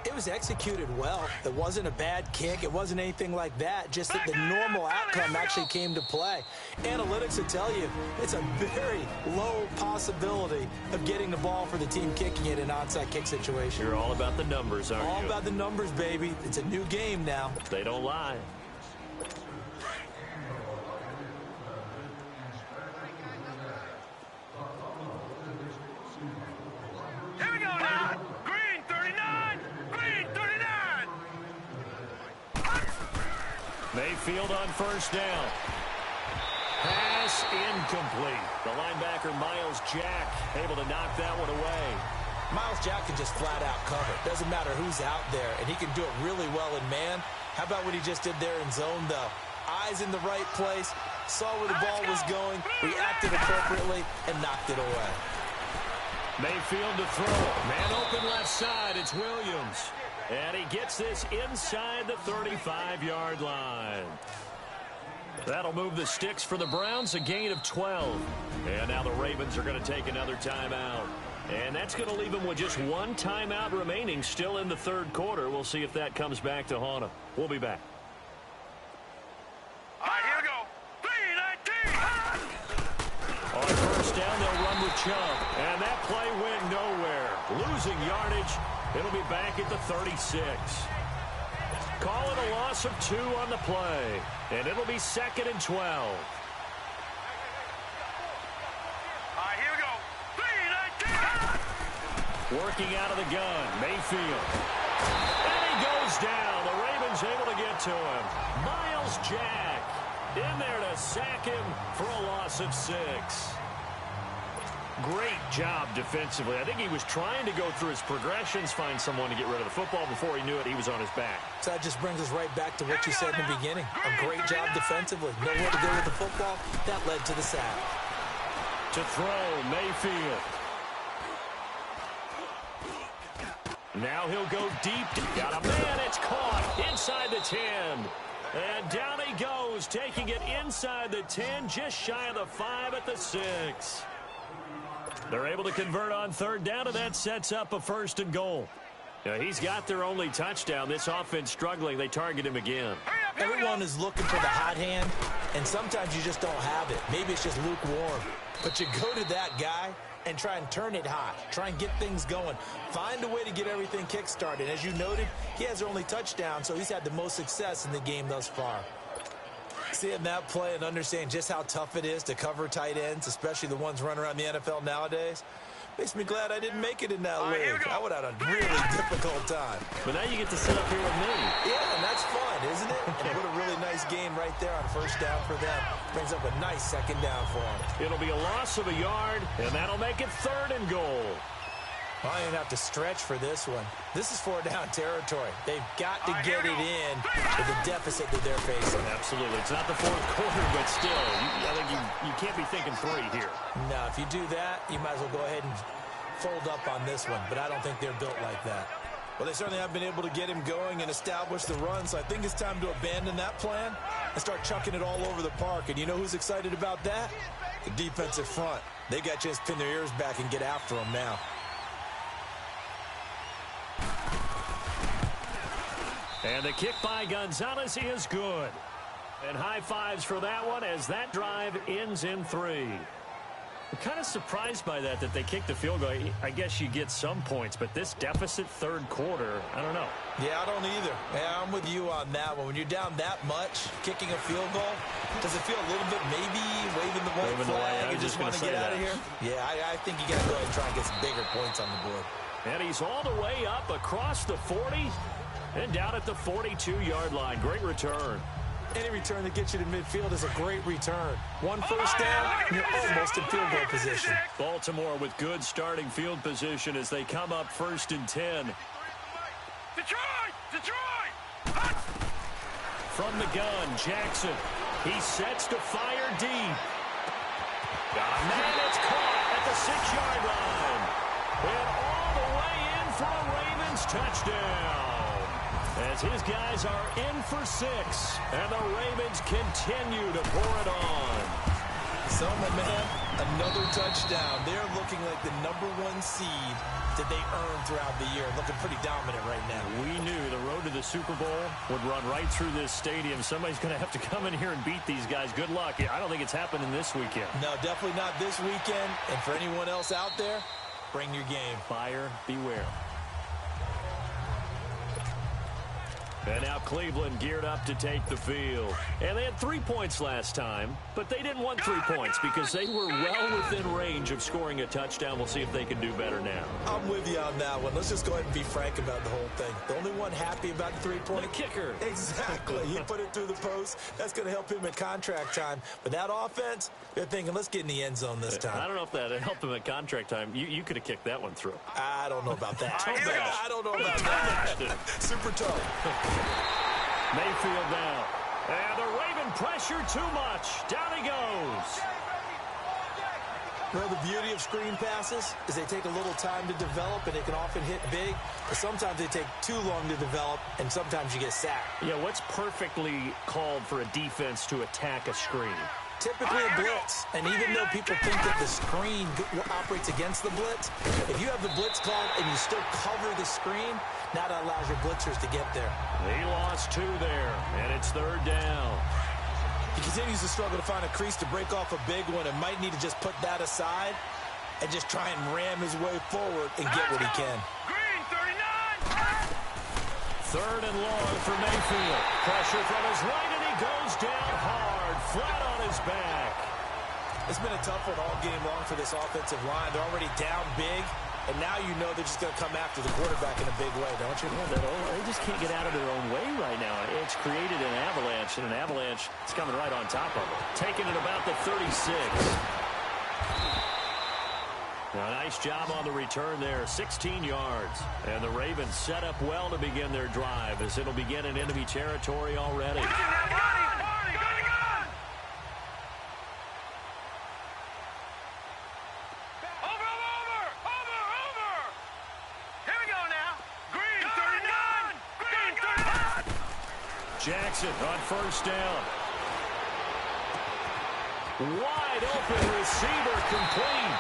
[SPEAKER 7] it was executed well. It wasn't a bad kick. It wasn't anything like that. Just that the normal outcome actually came to play. Analytics will tell you it's a very low possibility of getting the ball for the team kicking it in an onside kick situation.
[SPEAKER 6] You're all about the numbers, aren't you?
[SPEAKER 7] All about the numbers, baby. It's a new game now.
[SPEAKER 6] They don't lie.
[SPEAKER 8] Here we go now. Green 39. Green 39.
[SPEAKER 6] Mayfield on first down. Pass incomplete. The linebacker, Miles Jack, able to knock that one away.
[SPEAKER 7] Miles Jack can just flat out cover. Doesn't matter who's out there, and he can do it really well in man. How about what he just did there in zone, though? Eyes in the right place, saw where the ball was going, reacted appropriately, and knocked it away.
[SPEAKER 6] Mayfield to throw. Man open left side. It's Williams. And he gets this inside the 35-yard line. That'll move the sticks for the Browns, a gain of 12. And now the Ravens are going to take another timeout. And that's going to leave them with just one timeout remaining still in the third quarter. We'll see if that comes back to haunt them. We'll be back.
[SPEAKER 8] All right, here we go. 3-19.
[SPEAKER 6] On first down, they'll run with Chubb. And that play went nowhere. Losing yardage. It'll be back at the 36. Call it a loss of 2 on the play. And it'll be 2nd and 12.
[SPEAKER 8] All right, here we go. 3-19.
[SPEAKER 6] Working out of the gun, Mayfield. And he goes down. The Ravens able to get to him. Miles Jack in there to sack him for a loss of 6. Great job defensively. I think he was trying to go through his progressions, find someone to get rid of the football. Before he knew it, he was on his back.
[SPEAKER 7] So that just brings us right back to what you said in the beginning. A great job defensively. Know where to go with the football. That led to the sack.
[SPEAKER 6] To throw, Mayfield. Now he'll go deep. Got a man. It's caught inside the 10. And down he goes, taking it inside the 10, just shy of the 5 at the 6. They're able to convert on third down, and that sets up a 1st and goal. Now, he's got their only touchdown. This offense struggling. They target him again.
[SPEAKER 7] Everyone is looking for the hot hand, And sometimes you just don't have it. Maybe it's just lukewarm. But you go to that guy and try and turn it hot. Try and get things going. Find a way to get everything kick-started. As you noted, he has their only touchdown, so he's had the most success in the game thus far. Seeing that play and understanding just how tough it is to cover tight ends, especially the ones running around the NFL nowadays, makes me glad I didn't make it in that league. I would have had a really difficult time.
[SPEAKER 6] But now you get to sit up here with me.
[SPEAKER 7] Yeah, and that's fun, isn't it? And what a really nice gain right there on first down for them. Brings up a nice second down for them.
[SPEAKER 6] It'll be a loss of a yard, and that'll make it 3rd and goal.
[SPEAKER 7] I don't even have to stretch for this one. This is 4-down territory. They've got to get it in with the deficit that they're facing.
[SPEAKER 6] Absolutely. It's not the 4th quarter, but still, I think you can't be thinking 3 here.
[SPEAKER 7] No, if you do that, you might as well go ahead and fold up on this one, but I don't think they're built like that. Well, they certainly have been able to get him going and establish the run, so I think it's time to abandon that plan and start chucking it all over the park. And you know who's excited about that? The defensive front. They got a chance to pin their ears back and get after him now.
[SPEAKER 6] And the kick by Gonzalez is good. And high fives for that one as that drive ends in 3. I'm kind of surprised by that they kicked the field goal. I guess you get some points, but this deficit 3rd quarter, I don't know.
[SPEAKER 7] Yeah, I don't either. Yeah, I'm with you on that one. When you're down that much, kicking a field goal, does it feel a little bit maybe waving the white flag? You just want to get out of here? Yeah, I think you got to go ahead and try and get some bigger points on the board.
[SPEAKER 6] And he's all the way up across the 40 and down at the 42-yard line. Great return.
[SPEAKER 7] Any return that gets you to midfield is a great return. One first down, you're almost in field goal position.
[SPEAKER 6] Baltimore with good starting field position as they come up 1st and 10.
[SPEAKER 8] Detroit!
[SPEAKER 6] From the gun, Jackson. He sets to fire deep. And it's caught at the 6-yard line. And all the way in for a Ravens touchdown. As his guys are in for 6, and the Ravens continue to pour it on.
[SPEAKER 7] So, my man, another touchdown. They're looking like the #1 seed that they earned throughout the year. Looking pretty dominant right now.
[SPEAKER 6] We knew the road to the Super Bowl would run right through this stadium. Somebody's going to have to come in here and beat these guys. Good luck. I don't think it's happening this weekend.
[SPEAKER 7] No, definitely not this weekend. And for anyone else out there, bring your game.
[SPEAKER 6] Buyer beware. And now Cleveland geared up to take the field. And they had 3 points last time, but they didn't want 3 points because they were well within range of scoring a touchdown. We'll see if they can do better now.
[SPEAKER 7] I'm with you on that one. Let's just go ahead and be frank about the whole thing. The only one happy about the 3-point?
[SPEAKER 6] The kicker.
[SPEAKER 7] Exactly. He put it through the post. That's going to help him at contract time. But that offense, they're thinking, let's get in the end zone this time.
[SPEAKER 6] I don't know if that helped him at contract time. You could have kicked that one through.
[SPEAKER 7] I don't know about that. I don't know about that. Super tough.
[SPEAKER 6] Mayfield down. And the Raven pressure too much. Down he goes.
[SPEAKER 7] Well, the beauty of screen passes is they take a little time to develop, and they can often hit big. But sometimes they take too long to develop, and sometimes you get sacked.
[SPEAKER 6] Yeah, what's perfectly called for a defense to attack a screen?
[SPEAKER 7] Typically a blitz, and even though people think that the screen operates against the blitz, if you have the blitz called and you still cover the screen, now that allows your blitzers to get there.
[SPEAKER 6] He lost 2 there, and it's 3rd down.
[SPEAKER 7] He continues to struggle to find a crease to break off a big one and might need to just put that aside and just try and ram his way forward and get what he can.
[SPEAKER 8] Green, 39!
[SPEAKER 6] 3rd and long for Mayfield. Pressure from his right, and he goes down hard, flat on his back.
[SPEAKER 7] It's been a tough one all game long for this offensive line. They're already down big, and now you know they're just going to come after the quarterback in a big way, don't you?
[SPEAKER 6] Yeah, they just can't get out of their own way right now. It's created an avalanche, and an avalanche is coming right on top of it. Taking it about the 36. A nice job on the return there, 16 yards. And the Ravens set up well to begin their drive as it'll begin in enemy territory already. Jackson on 1st down. Wide open receiver complete.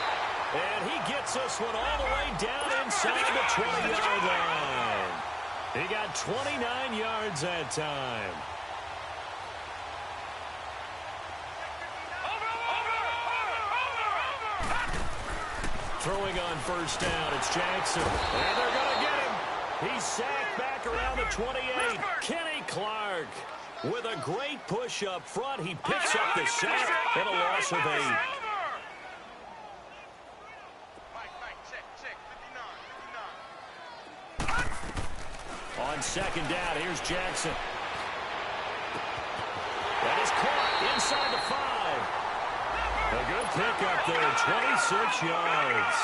[SPEAKER 6] And he gets this one all the way down inside the 20-yard line. He got 29 yards that time. Throwing on first down, it's Jackson. And they're going to get him. He's sacked back around the 28. Kenny Clark with a great push up front. He picks up the sack and a loss of 8. On second down, here's Jackson. That is caught inside the 5. A good pickup there, 26 yards.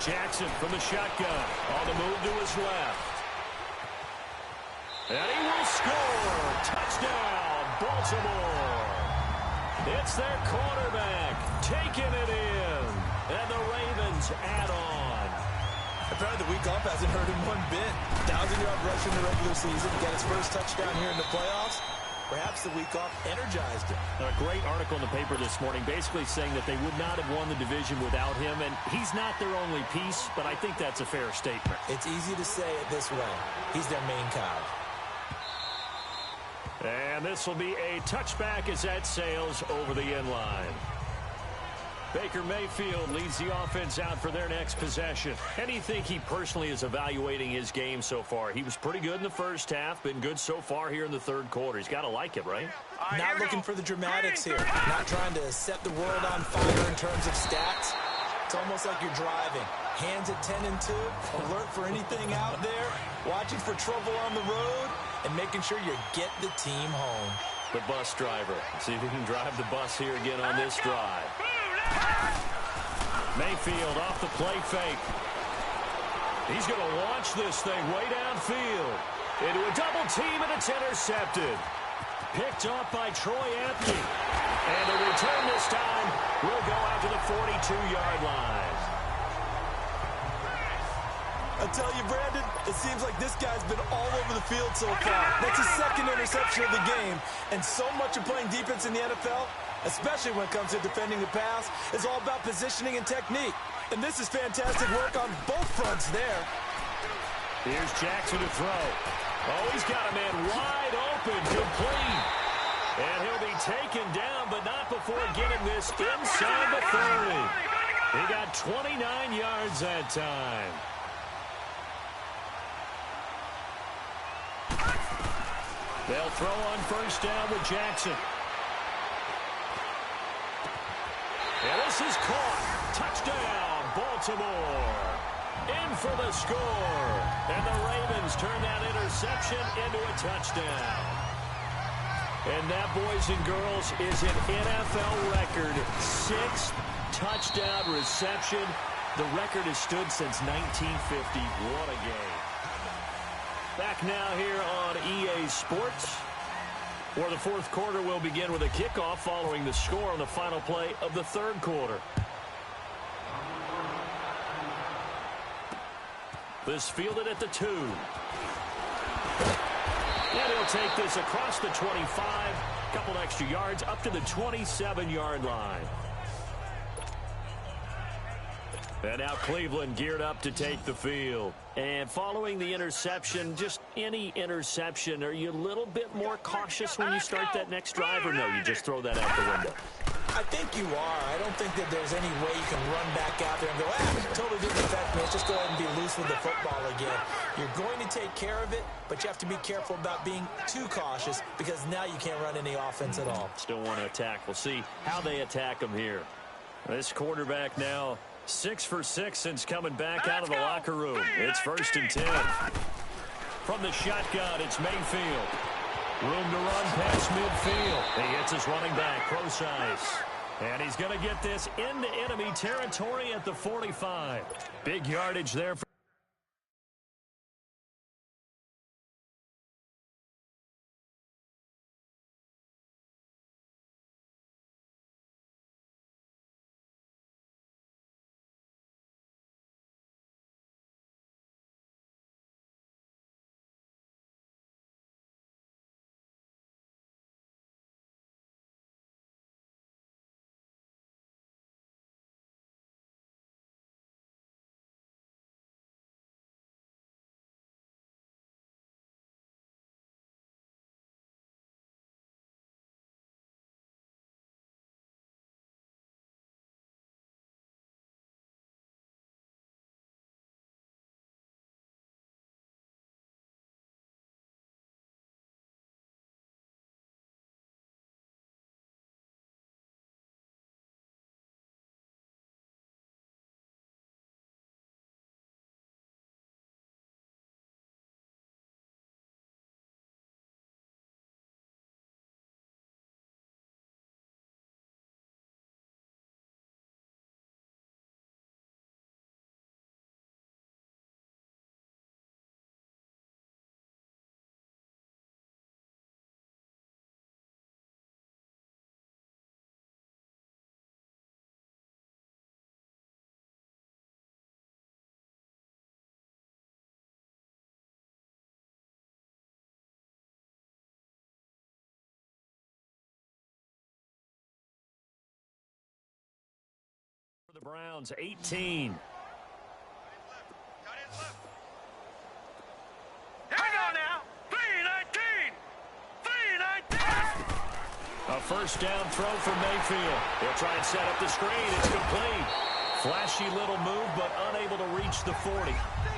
[SPEAKER 6] Jackson from the shotgun. On the move to his left. And he will score. Touchdown, Baltimore. It's their quarterback taking it in. And the Ravens add on.
[SPEAKER 7] Apparently the week off hasn't hurt him one bit. 1,000-yard rush in the regular season. Get his first touchdown here in the playoffs. Perhaps the week off energized him.
[SPEAKER 6] A great article in the paper this morning basically saying that they would not have won the division without him. And he's not their only piece, but I think that's a fair statement.
[SPEAKER 7] It's easy to say it this way. He's their main cog.
[SPEAKER 6] And this will be a touchback as that sails over the end line. Baker Mayfield leads the offense out for their next possession. How do you think he personally is evaluating his game so far? He was pretty good in the first half, been good so far here in the third quarter. He's got to like it, right?
[SPEAKER 7] Not looking for the dramatics here. Not trying to set the world on fire in terms of stats. It's almost like you're driving. Hands at 10 and 2, alert for anything out there, watching for trouble on the road, and making sure you get the team home.
[SPEAKER 6] The bus driver. See if he can drive the bus here again on this drive. Mayfield off the play fake. He's going to launch this thing way downfield. Into a double team, and it's intercepted. Picked off by Troy Apke. And the return this time will go out to the 42-yard line.
[SPEAKER 7] I tell you, Brandon, it seems like this guy's been all over the field so far. That's his second interception of the game. And so much of playing defense in the NFL, especially when it comes to defending the pass, is all about positioning and technique. And this is fantastic work on both fronts there.
[SPEAKER 6] Here's Jackson to throw. Oh, he's got a man wide open, complete. And he'll be taken down, but not before getting this inside the 30. He got 29 yards that time. They'll throw on first down with Jackson. And this is caught. Touchdown, Baltimore. In for the score. And the Ravens turn that interception into a touchdown. And that, boys and girls, is an NFL record. 6th touchdown reception. The record has stood since 1950. What a game. Back now here on EA Sports, where the fourth quarter will begin with a kickoff following the score on the final play of the third quarter. This fielded at the 2. And he'll take this across the 25, a couple extra yards, up to the 27-yard line. And now Cleveland geared up to take the field. And following the interception, just any interception, are you a little bit more cautious when you start that next drive, or no, you just throw that out the window?
[SPEAKER 7] I think you are. I don't think that there's any way you can run back out there and go, totally didn't affect me. Let's just go ahead and be loose with the football again. You're going to take care of it, but you have to be careful about being too cautious because now you can't run any offense at all.
[SPEAKER 6] Still want to attack. We'll see how they attack them here. This quarterback now 6 for 6 since coming back out of the locker room. It's 1st and 10. From the shotgun, it's Mayfield. Room to run past midfield. He hits his running back, Procise. And he's going to get this into enemy territory at the 45. Big yardage there for Browns 18.
[SPEAKER 8] Here we go now. 3-19. 3-19.
[SPEAKER 6] A first down throw from Mayfield. He'll try and set up the screen. It's complete. Flashy little move, but unable to reach the 40.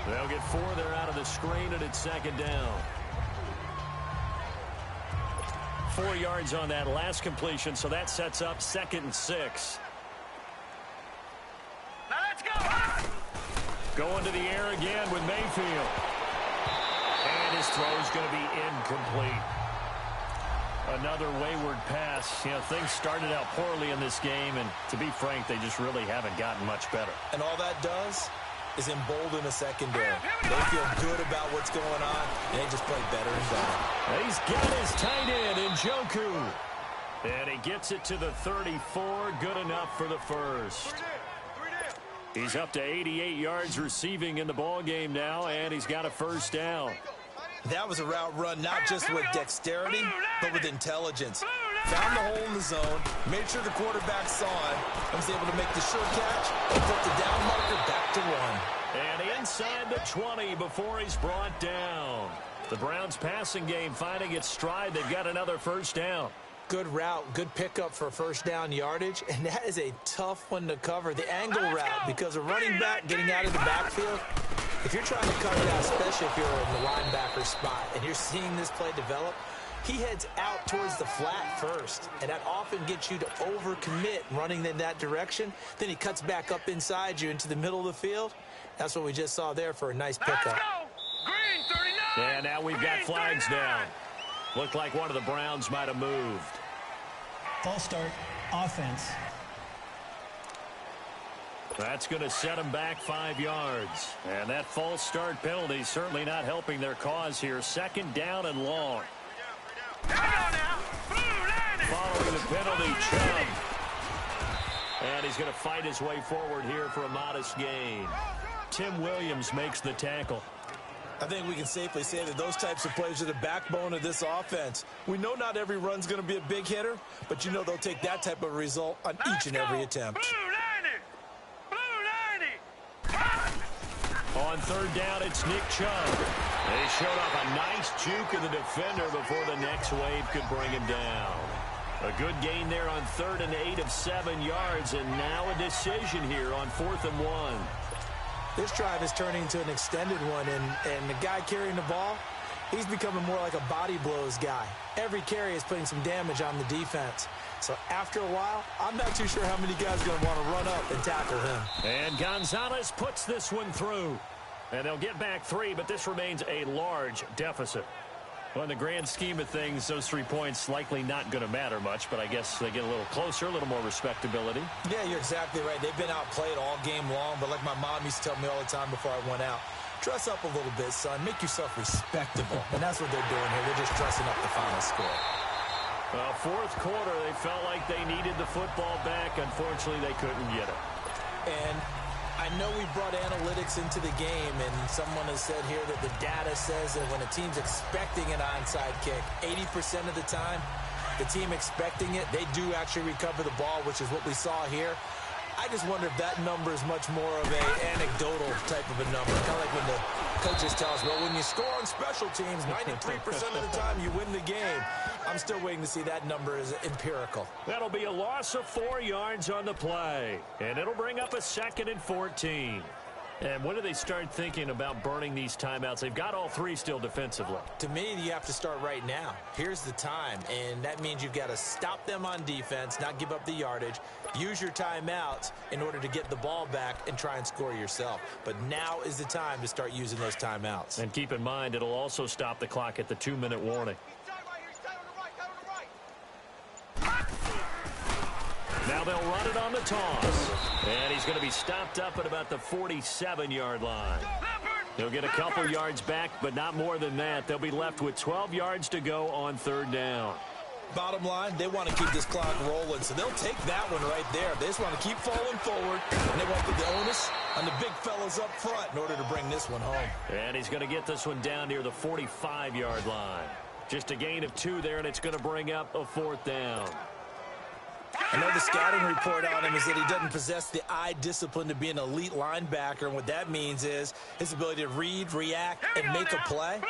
[SPEAKER 6] They'll get 4 there out of the screen, and it's second down. 4 yards on that last completion, so that sets up 2nd and 6.
[SPEAKER 8] Now let's go.
[SPEAKER 6] Going to the air again with Mayfield. And his throw is going to be incomplete. Another wayward pass. You know, things started out poorly in this game, and to be frank, they just really haven't gotten much better.
[SPEAKER 7] And all that does is embolden the secondary. They feel good about what's going on, and they just play better and better.
[SPEAKER 6] He's got his tight end in Njoku. And he gets it to the 34. Good enough for the first. He's up to 88 yards receiving in the ball game now, and he's got a first down.
[SPEAKER 7] That was a route run not just with dexterity, but with intelligence. Found the hole in the zone, made sure the quarterback saw it, and was able to make the sure catch and put the down marker back to 1.
[SPEAKER 6] And inside the 20 before he's brought down. The Browns passing game finding its stride. They've got another first down.
[SPEAKER 7] Good route, good pickup for first down yardage, and that is a tough one to cover. The angle route, because a running back getting out of the backfield, if you're trying to cover that, especially if you're in the linebacker spot, and you're seeing this play develop, he heads out towards the flat first, and that often gets you to overcommit running in that direction. Then he cuts back up inside you into the middle of the field. That's what we just saw there for a nice pickup.
[SPEAKER 8] Let's go. Green 39.
[SPEAKER 6] And now we've got flags
[SPEAKER 8] 39.
[SPEAKER 6] down. Looked like one of the Browns might have moved.
[SPEAKER 9] False start, offense.
[SPEAKER 6] That's going to set them back 5 yards. And that false start penalty certainly not helping their cause here. Second down and long. Following the penalty, Chubb. And he's going to fight his way forward here for a modest gain. Tim Williams makes the tackle.
[SPEAKER 7] I think we can safely say that those types of plays are the backbone of this offense. We know not every run's going to be a big hitter, but you know they'll take that type of result on each and every attempt.
[SPEAKER 6] On third down, it's Nick Chubb. They showed off a nice juke of the defender before the next wave could bring him down. A good gain there on 3rd and 8 of 7 yards, and now a decision here on 4th and 1.
[SPEAKER 7] This drive is turning into an extended one, and the guy carrying the ball, he's becoming more like a body blows guy. Every carry is putting some damage on the defense. So after a while, I'm not too sure how many guys are going to want to run up and tackle him.
[SPEAKER 6] And Gonzalez puts this one through. And they'll get back 3, but this remains a large deficit. Well, in the grand scheme of things, those 3 points likely not going to matter much, but I guess they get a little closer, a little more respectability.
[SPEAKER 7] Yeah, you're exactly right. They've been outplayed all game long, but like my mom used to tell me all the time before I went out, dress up a little bit, son. Make yourself respectable. And that's what they're doing here. They're just dressing up the final score.
[SPEAKER 6] Well, 4th quarter, they felt like they needed the football back. Unfortunately, they couldn't get it.
[SPEAKER 7] And I know we brought analytics into the game, and someone has said here that the data says that when a team's expecting an onside kick, 80% of the time, the team expecting it, they do actually recover the ball, which is what we saw here. I just wonder if that number is much more of an anecdotal type of a number. Kind of like when the coaches tell us, well, when you score on special teams, 93% of the time you win the game. I'm still waiting to see that number is empirical.
[SPEAKER 6] That'll be a loss of 4 yards on the play. And it'll bring up a 2nd and 14. And when do they start thinking about burning these timeouts? They've got all 3 still defensively.
[SPEAKER 7] To me, you have to start right now. Here's the time, and that means you've got to stop them on defense, not give up the yardage, use your timeouts in order to get the ball back and try and score yourself. But now is the time to start using those timeouts.
[SPEAKER 6] And keep in mind, it'll also stop the clock at the 2-minute warning. Now they'll run it on the toss. And he's going to be stopped up at about the 47-yard line. He'll get a couple yards back, but not more than that. They'll be left with 12 yards to go on 3rd down.
[SPEAKER 7] Bottom line, they want to keep this clock rolling, so they'll take that one right there. They just want to keep falling forward, and they want to put the onus on the big fellas up front in order to bring this one home.
[SPEAKER 6] And he's going to get this one down near the 45-yard line. Just a gain of 2 there, and it's going to bring up a 4th down.
[SPEAKER 7] I know the scouting report on him is that he doesn't possess the eye discipline to be an elite linebacker, and what that means is his ability to read, react, and make a play.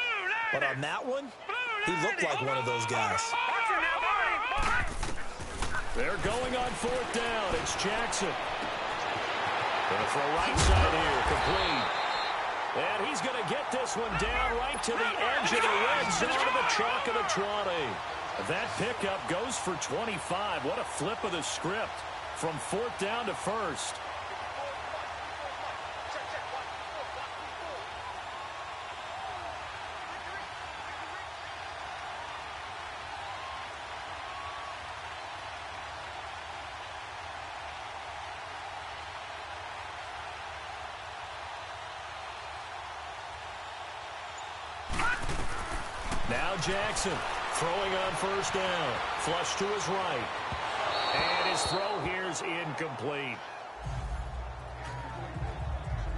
[SPEAKER 7] But on that one, he looked like one of those guys.
[SPEAKER 6] They're going on fourth down. It's Jackson. Gonna throw right side here, complete. And he's going to get this one down right to the edge of the red zone of the chalk of the 20. That pickup goes for 25. What a flip of the script from fourth down to first. Now Jackson throwing on first down. Flush to his right. And his throw here's incomplete.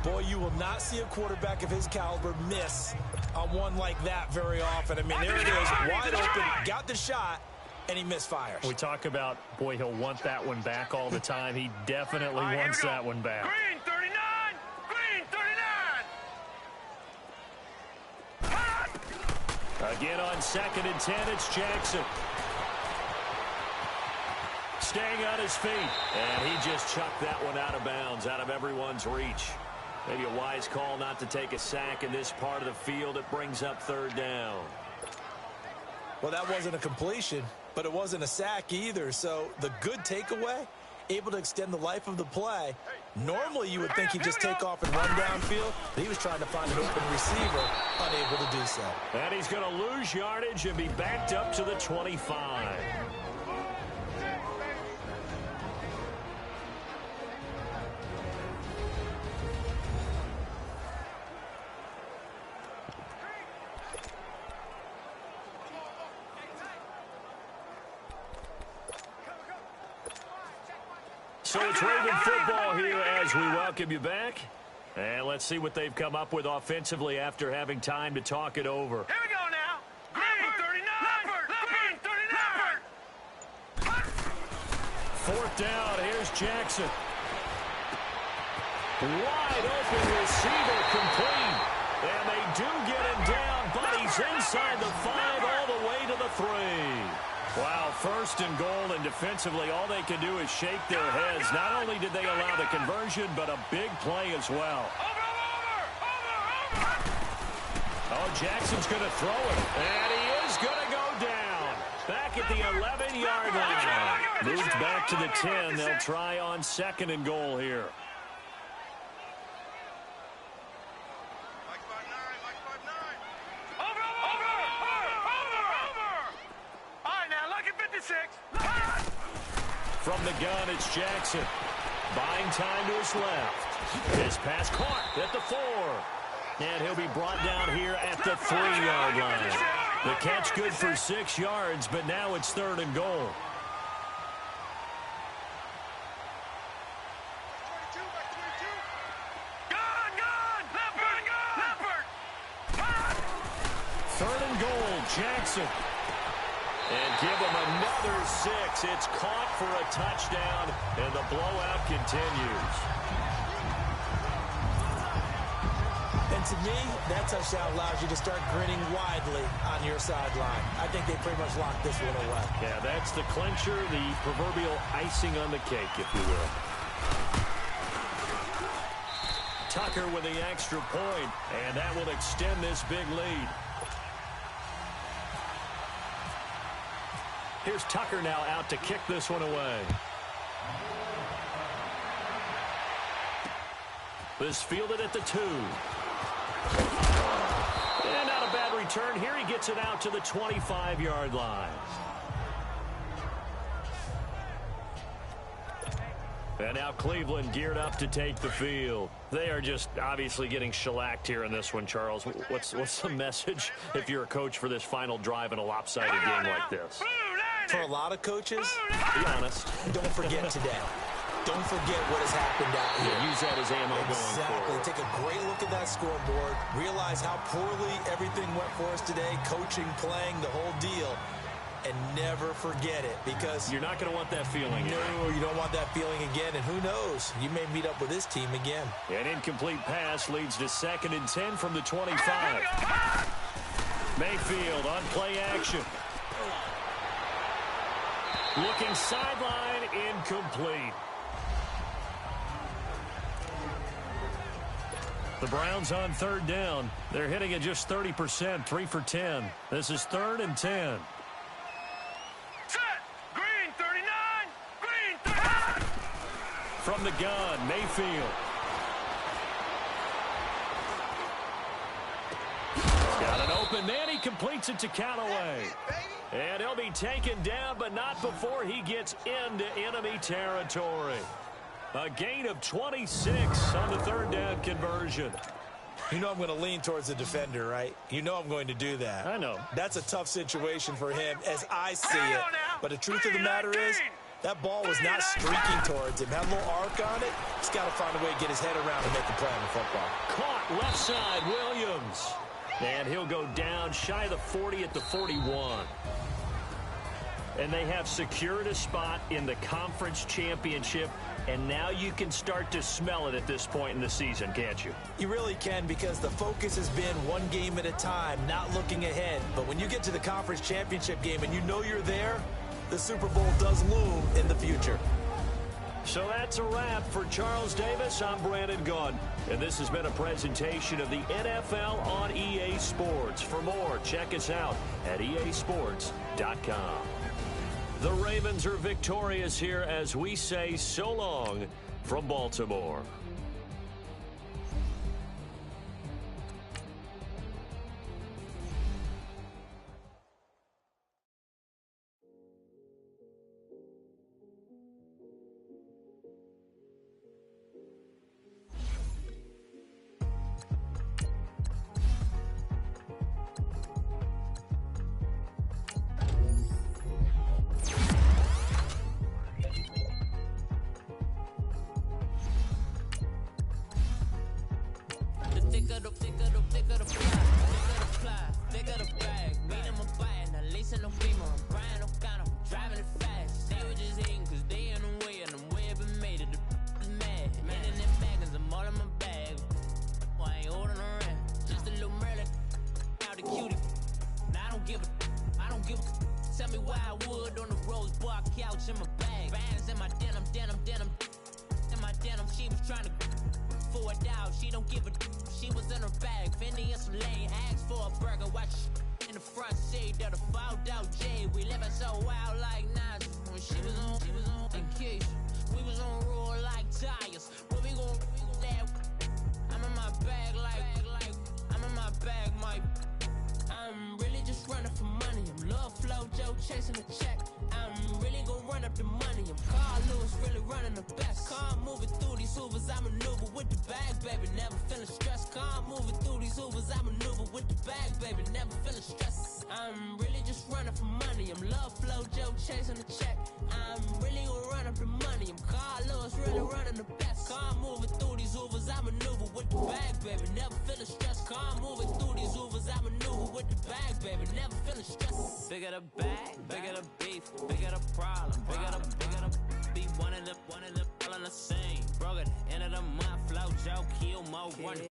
[SPEAKER 7] Boy, you will not see a quarterback of his caliber miss on one like that very often. I mean, there it is, wide open, got the shot, and he misfires.
[SPEAKER 6] We talk about, boy, he'll want that one back all the time. He definitely wants that one back.
[SPEAKER 8] Green 39! Green 39!
[SPEAKER 6] Again on 2nd and 10, it's Jackson. Staying on his feet. And he just chucked that one out of bounds, out of everyone's reach. Maybe a wise call not to take a sack in this part of the field. It brings up third down.
[SPEAKER 7] Well, that wasn't a completion, but it wasn't a sack either. So the good takeaway, able to extend the life of the play. Normally you would think he'd just take off and run downfield. He was trying to find an open receiver, unable to do so.
[SPEAKER 6] And he's going to lose yardage and be backed up to the 25. So it's Raven football here as we welcome you back. And let's see what they've come up with offensively after having time to talk it over.
[SPEAKER 8] Here we go now. Green 39. Green 39.
[SPEAKER 6] Fourth down. Here's Jackson. Wide open receiver complete. And they do get him down, but he's inside the 5 all the way to the 3. Wow, first and goal, and defensively, all they can do is shake their heads. Not only did they allow the conversion, but a big play as well. Oh, Jackson's going to throw it, and he is going to go down. Back at the 11-yard line. Moved back to the 10. They'll try on 2nd and goal here. From the gun, it's Jackson. Buying time to his left. His pass caught at the 4. And he'll be brought down here at the 3-yard line. The catch good for 6 yards, but now it's 3rd and goal. Third and goal, Jackson. And give him another 6. It's caught for a touchdown, and the blowout continues.
[SPEAKER 7] And to me, that touchdown allows you to start grinning widely on your sideline. I think they pretty much locked this one away.
[SPEAKER 6] Yeah, that's the clincher, the proverbial icing on the cake, if you will. Tucker with the extra point, and that will extend this big lead. Here's Tucker now out to kick this one away. This fielded at the 2. And not a bad return. Here he gets it out to the 25-yard line. And now Cleveland geared up to take the field. They are just obviously getting shellacked here in this one, Charles. What's the message if you're a coach for this final drive in a lopsided game like this?
[SPEAKER 7] For a lot of coaches,
[SPEAKER 6] be honest.
[SPEAKER 7] Don't forget today. Don't forget what has happened out here.
[SPEAKER 6] Yeah, use that as ammo going forward.
[SPEAKER 7] Take a great look at that scoreboard. Realize how poorly everything went for us today. Coaching, playing, the whole deal. and never forget it, because
[SPEAKER 6] you're not going to want that feeling.
[SPEAKER 7] No, you don't want that feeling again, and who knows? You may meet up with this team again.
[SPEAKER 6] An incomplete pass leads to 2nd and 10 from the 25. Mayfield on play action. Looking sideline, incomplete. The Browns on 3rd down. They're hitting at just 30%, 3 for 10. This is 3rd and 10.
[SPEAKER 8] Set! Green 39! Green 39!
[SPEAKER 6] From the gun, Mayfield. Got an open man. He completes it to Callaway. And he'll be taken down, but not before he gets into enemy territory. A gain of 26 on the 3rd down conversion.
[SPEAKER 7] You know I'm going to lean towards the defender, right? You know I'm going to do that.
[SPEAKER 6] I know.
[SPEAKER 7] That's a tough situation for him as I see it. But the truth of the matter is, that ball was not streaking towards him. Had a little arc on it. He's got to find a way to get his head around and make a play on the football.
[SPEAKER 6] Caught left side, Williams. And he'll go down shy of the 40 at the 41. And they have secured a spot in the conference championship, and now you can start to smell it at this point in the season, can't you?
[SPEAKER 7] You really can, because the focus has been one game at a time, not looking ahead. But when you get to the conference championship game and you know you're there, the Super Bowl does loom in the future.
[SPEAKER 6] So that's a wrap for Charles Davis. I'm Brandon Gaudin, and this has been a presentation of the NFL on EA Sports. For more, check us out at easports.com. The Ravens are victorious here as we say so long from Baltimore.
[SPEAKER 10] Bigger the bag, bigger the beef, bigger the problem, bigger the be one of the all in the same. Broke at the end of the month, flow Joe, kill mo, running.